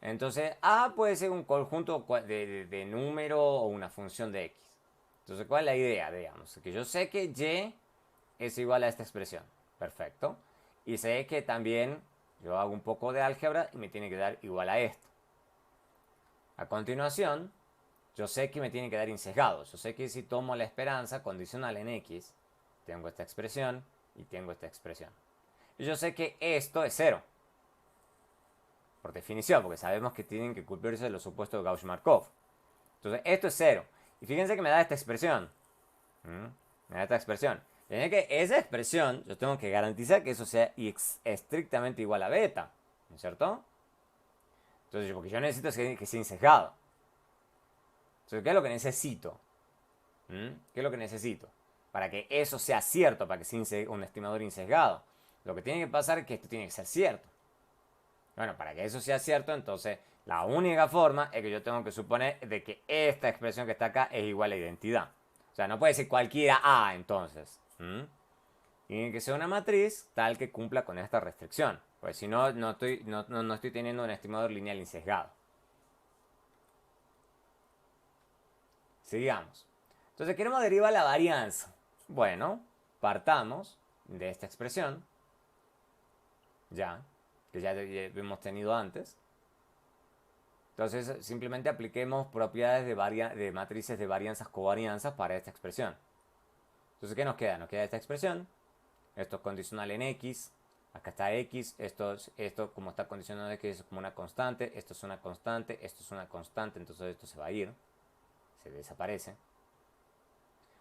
S1: Entonces, A puede ser un conjunto de número o una función de X. Entonces, ¿cuál es la idea? Digamos, que yo sé que Y es igual a esta expresión. Perfecto. Y sé que también yo hago un poco de álgebra y me tiene que dar igual a esto. A continuación, yo sé que me tiene que dar insesgado. Yo sé que si tomo la esperanza condicional en X, tengo esta expresión y tengo esta expresión. Y yo sé que esto es 0. Por definición, porque sabemos que tienen que cumplirse los supuestos de Gauss-Markov. Entonces, esto es 0. Y fíjense que me da esta expresión. Me da esta expresión. Tiene que esa expresión, yo tengo que garantizar que eso sea estrictamente igual a beta. ¿No es cierto? Entonces, porque yo necesito que sea insesgado. Entonces, ¿qué es lo que necesito? ¿Qué es lo que necesito? Para que eso sea cierto, para que sea un estimador insesgado. Lo que tiene que pasar es que esto tiene que ser cierto. Bueno, para que eso sea cierto, entonces la única forma es que yo tengo que suponer de que esta expresión que está acá es igual a identidad. O sea, no puede ser cualquiera A entonces. Tiene que ser una matriz tal que cumpla con esta restricción. Pues si no, no estoy teniendo un estimador lineal insesgado. Sigamos. Entonces queremos derivar la varianza. Bueno, partamos de esta expresión. Que ya hemos tenido antes. Entonces simplemente apliquemos propiedades de matrices de varianzas covarianzas para esta expresión. Entonces, ¿qué nos queda? Nos queda esta expresión. Esto es condicional en X. Acá está X. Esto como está condicionado en X es como una constante. Esto es una constante. Esto es una constante. Entonces esto se va a ir. Se desaparece.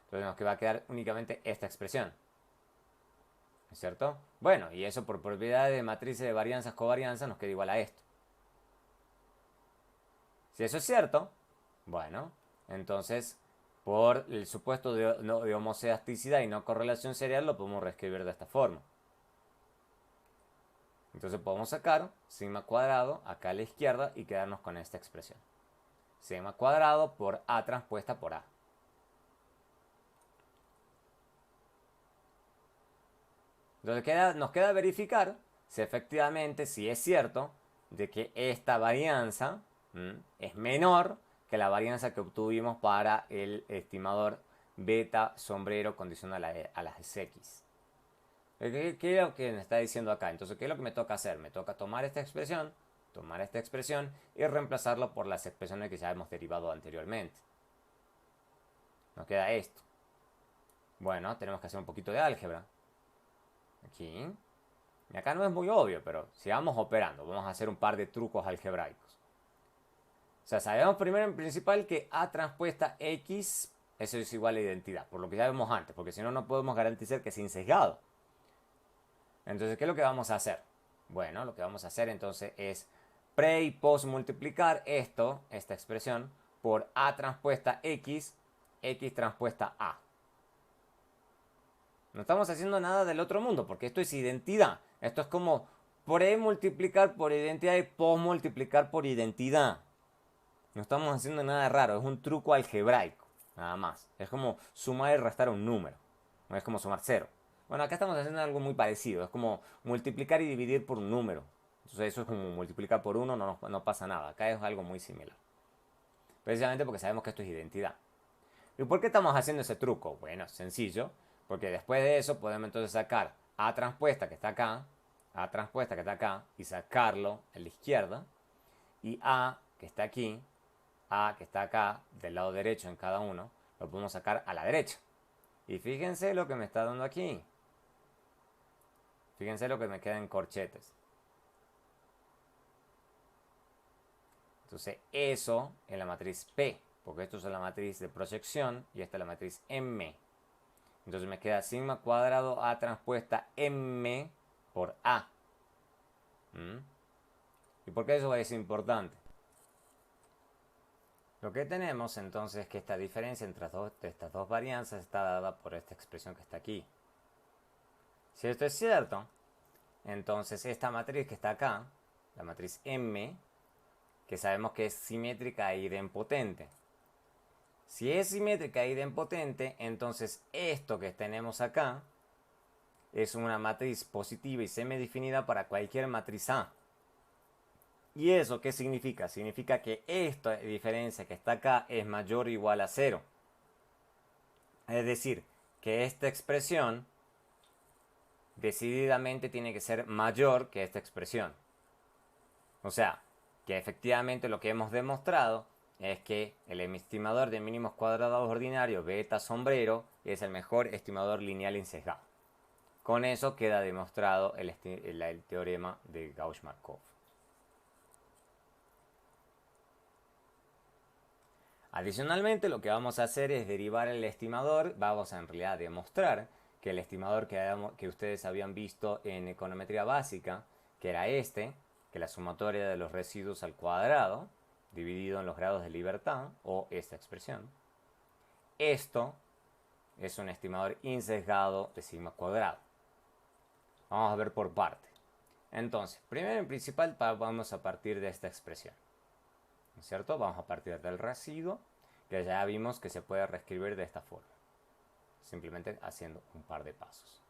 S1: Entonces nos va a quedar únicamente esta expresión. ¿Es cierto? Bueno, y eso por propiedades de matrices de varianzas covarianzas nos queda igual a esto. Si eso es cierto, bueno, entonces por el supuesto de homoceasticidad y no correlación serial lo podemos reescribir de esta forma. Entonces podemos sacar sigma cuadrado acá a la izquierda y quedarnos con esta expresión. Sigma cuadrado por A transpuesta por A. Entonces nos queda verificar si efectivamente, si es cierto, de que esta varianza es menor que la varianza que obtuvimos para el estimador beta sombrero condicional a las X. ¿Qué es lo que me está diciendo acá? Entonces, ¿qué es lo que me toca hacer? Me toca tomar esta expresión y reemplazarlo por las expresiones que ya hemos derivado anteriormente. Nos queda esto. Bueno, tenemos que hacer un poquito de álgebra. Aquí. Y acá no es muy obvio, pero sigamos operando. Vamos a hacer un par de trucos algebraicos. O sea, sabemos primero en principal que A transpuesta X, eso es igual a identidad, por lo que ya vimos antes, porque si no, no podemos garantizar que sea insesgado. Entonces, ¿qué es lo que vamos a hacer? Bueno, lo que vamos a hacer entonces es pre y post multiplicar esta expresión, por A transpuesta X, X transpuesta A. No estamos haciendo nada del otro mundo, porque esto es identidad. Esto es como pre multiplicar por identidad y post multiplicar por identidad. No estamos haciendo nada raro, es un truco algebraico, nada más. Es como sumar y restar un número. No es como sumar cero. Bueno, acá estamos haciendo algo muy parecido. Es como multiplicar y dividir por un número. Entonces eso es como multiplicar por uno, no pasa nada. Acá es algo muy similar. Precisamente porque sabemos que esto es identidad. ¿Y por qué estamos haciendo ese truco? Bueno, sencillo. Porque después de eso podemos entonces sacar A transpuesta que está acá, A transpuesta que está acá, y sacarlo a la izquierda. Y A que está aquí, A que está acá, del lado derecho en cada uno, lo podemos sacar a la derecha. Y fíjense lo que me está dando aquí. Fíjense lo que me queda en corchetes. Entonces eso es la matriz P, porque esto es la matriz de proyección y esta es la matriz M. Entonces me queda sigma cuadrado A transpuesta M por A. ¿Y por qué eso es importante? Lo que tenemos entonces es que esta diferencia entre estas dos varianzas está dada por esta expresión que está aquí. Si esto es cierto, entonces esta matriz que está acá, la matriz M, que sabemos que es simétrica e idempotente, Si es simétrica e idempotente, entonces esto que tenemos acá es una matriz positiva y semidefinida para cualquier matriz A. ¿Y eso qué significa? Significa que esta diferencia que está acá es mayor o igual a 0. Es decir, que esta expresión decididamente tiene que ser mayor que esta expresión. O sea, que efectivamente lo que hemos demostrado es que el estimador de mínimos cuadrados ordinario beta sombrero es el mejor estimador lineal insesgado. Con eso queda demostrado el teorema de Gauss-Markov. Adicionalmente, lo que vamos a hacer es derivar el estimador. Vamos a en realidad demostrar que el estimador que ustedes habían visto en econometría básica, que era este, que la sumatoria de los residuos al cuadrado, dividido en los grados de libertad, o esta expresión. Esto es un estimador insesgado de sigma cuadrado. Vamos a ver por parte. Entonces, primero y principal, vamos a partir de esta expresión. ¿No es cierto? Vamos a partir del residuo, que ya vimos que se puede reescribir de esta forma. Simplemente haciendo un par de pasos.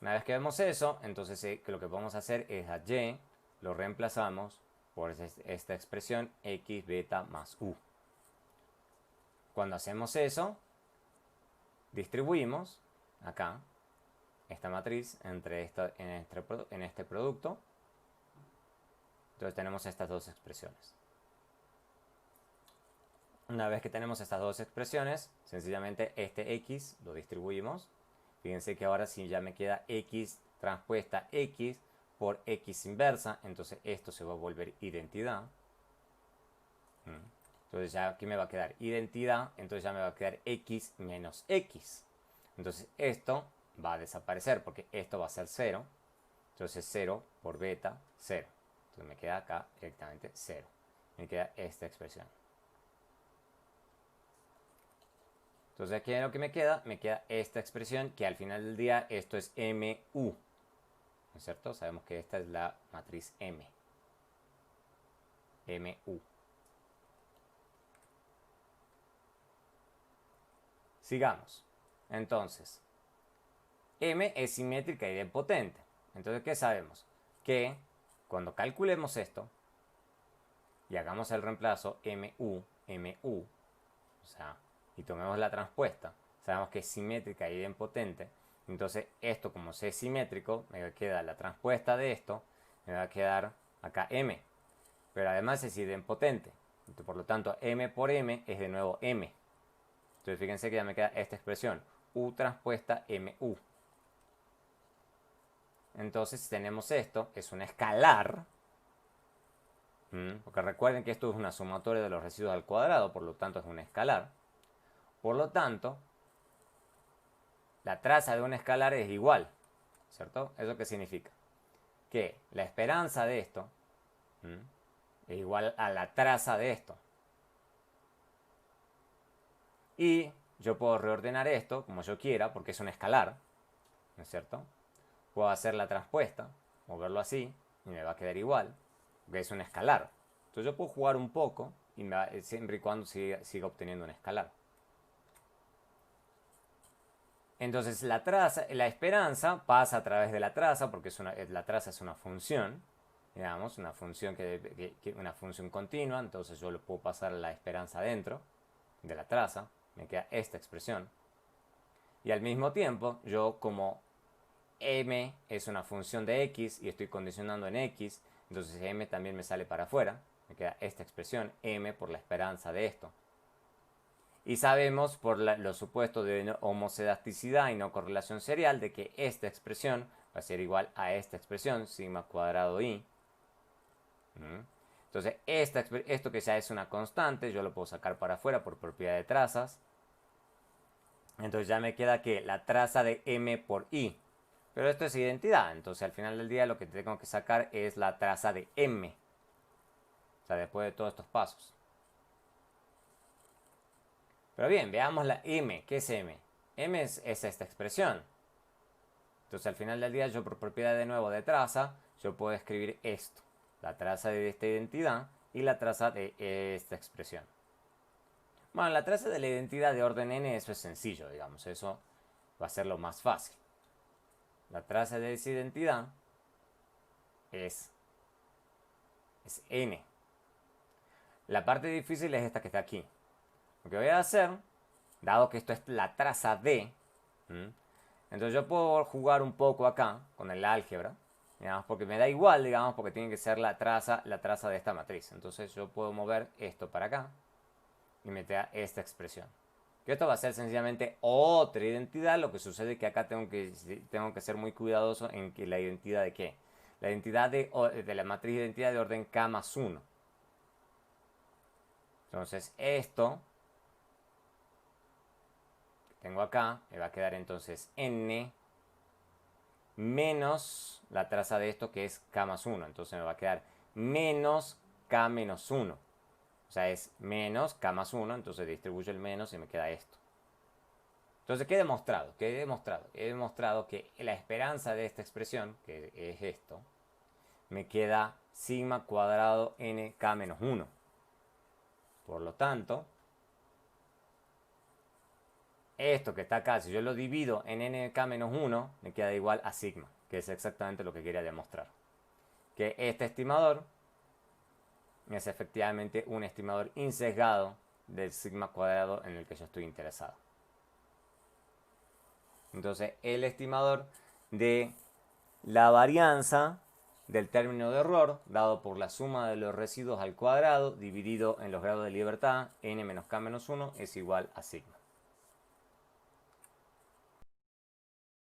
S1: Una vez que vemos eso, entonces lo que vamos a hacer es a y lo reemplazamos por esta expresión x beta más u. Cuando hacemos eso, distribuimos acá esta matriz en este producto. Entonces tenemos estas dos expresiones. Una vez que tenemos estas dos expresiones, sencillamente este x lo distribuimos. Fíjense que ahora sí ya me queda x transpuesta x por x inversa. Entonces esto se va a volver identidad. Entonces ya aquí me va a quedar identidad. Entonces ya me va a quedar x menos x. Entonces esto va a desaparecer porque esto va a ser 0. Entonces 0 por beta, 0. Entonces me queda acá directamente 0. Me queda esta expresión. Entonces aquí en lo que me queda esta expresión que al final del día esto es MU. ¿No es cierto? Sabemos que esta es la matriz M. MU. Sigamos. Entonces, M es simétrica y idempotente. Entonces, ¿qué sabemos? Que cuando calculemos esto y hagamos el reemplazo MU, o sea, y tomemos la transpuesta, sabemos que es simétrica y idempotente. Entonces esto, como es simétrico, me queda la transpuesta de esto, me va a quedar acá m, pero además es idempotente. Entonces, por lo tanto, m por m es de nuevo m. Entonces fíjense que ya me queda esta expresión, u transpuesta mu. Entonces si tenemos esto, es un escalar, porque recuerden que esto es una sumatoria de los residuos al cuadrado, por lo tanto es un escalar. Por lo tanto, la traza de un escalar es igual, ¿cierto? ¿Eso qué significa? Que la esperanza de esto es igual a la traza de esto. Y yo puedo reordenar esto como yo quiera, porque es un escalar, ¿no es cierto? Puedo hacer la transpuesta, moverlo así, y me va a quedar igual, porque es un escalar. Entonces yo puedo jugar un poco, siempre y cuando siga obteniendo un escalar. Entonces la esperanza pasa a través de la traza, porque la traza es una función, digamos, una función, una función continua. Entonces yo le puedo pasar la esperanza dentro de la traza, me queda esta expresión. Y al mismo tiempo, yo como m es una función de x y estoy condicionando en x, entonces m también me sale para afuera, me queda esta expresión, m por la esperanza de esto. Y sabemos por los supuestos de homoscedasticidad y no correlación serial de que esta expresión va a ser igual a esta expresión, sigma cuadrado i. Entonces esto que ya es una constante, yo lo puedo sacar para afuera por propiedad de trazas. Entonces ya me queda que la traza de m por i. Pero esto es identidad, entonces al final del día lo que tengo que sacar es la traza de m. O sea, después de todos estos pasos. Pero bien, veamos la m. ¿Qué es m? M es esta expresión. Entonces al final del día yo por propiedad de nuevo de traza, yo puedo escribir esto. La traza de esta identidad y la traza de esta expresión. Bueno, la traza de la identidad de orden n, eso es sencillo, digamos, eso va a ser lo más fácil. La traza de esa identidad es n. La parte difícil es esta que está aquí. Lo que voy a hacer, dado que esto es la traza D, entonces yo puedo jugar un poco acá con el álgebra, digamos, porque me da igual, digamos, porque tiene que ser la traza de esta matriz. Entonces yo puedo mover esto para acá y meter esta expresión. Que esto va a ser sencillamente otra identidad. Lo que sucede es que acá tengo que ser muy cuidadoso en que la identidad de qué. La identidad de la matriz de identidad de orden k más 1. Entonces esto que tengo acá me va a quedar entonces n menos la traza de esto que es k más 1. Entonces me va a quedar menos k menos 1. O sea, es menos k más 1. Entonces distribuyo el menos y me queda esto. Entonces, ¿qué he demostrado? ¿Qué he demostrado? He demostrado que la esperanza de esta expresión, que es esto, me queda sigma cuadrado nk menos 1. Por lo tanto, esto que está acá, si yo lo divido en nk menos 1, me queda igual a sigma, que es exactamente lo que quería demostrar. Que este estimador es efectivamente un estimador insesgado del sigma cuadrado en el que yo estoy interesado. Entonces, el estimador de la varianza del término de error dado por la suma de los residuos al cuadrado dividido en los grados de libertad n menos k menos 1 es igual a sigma.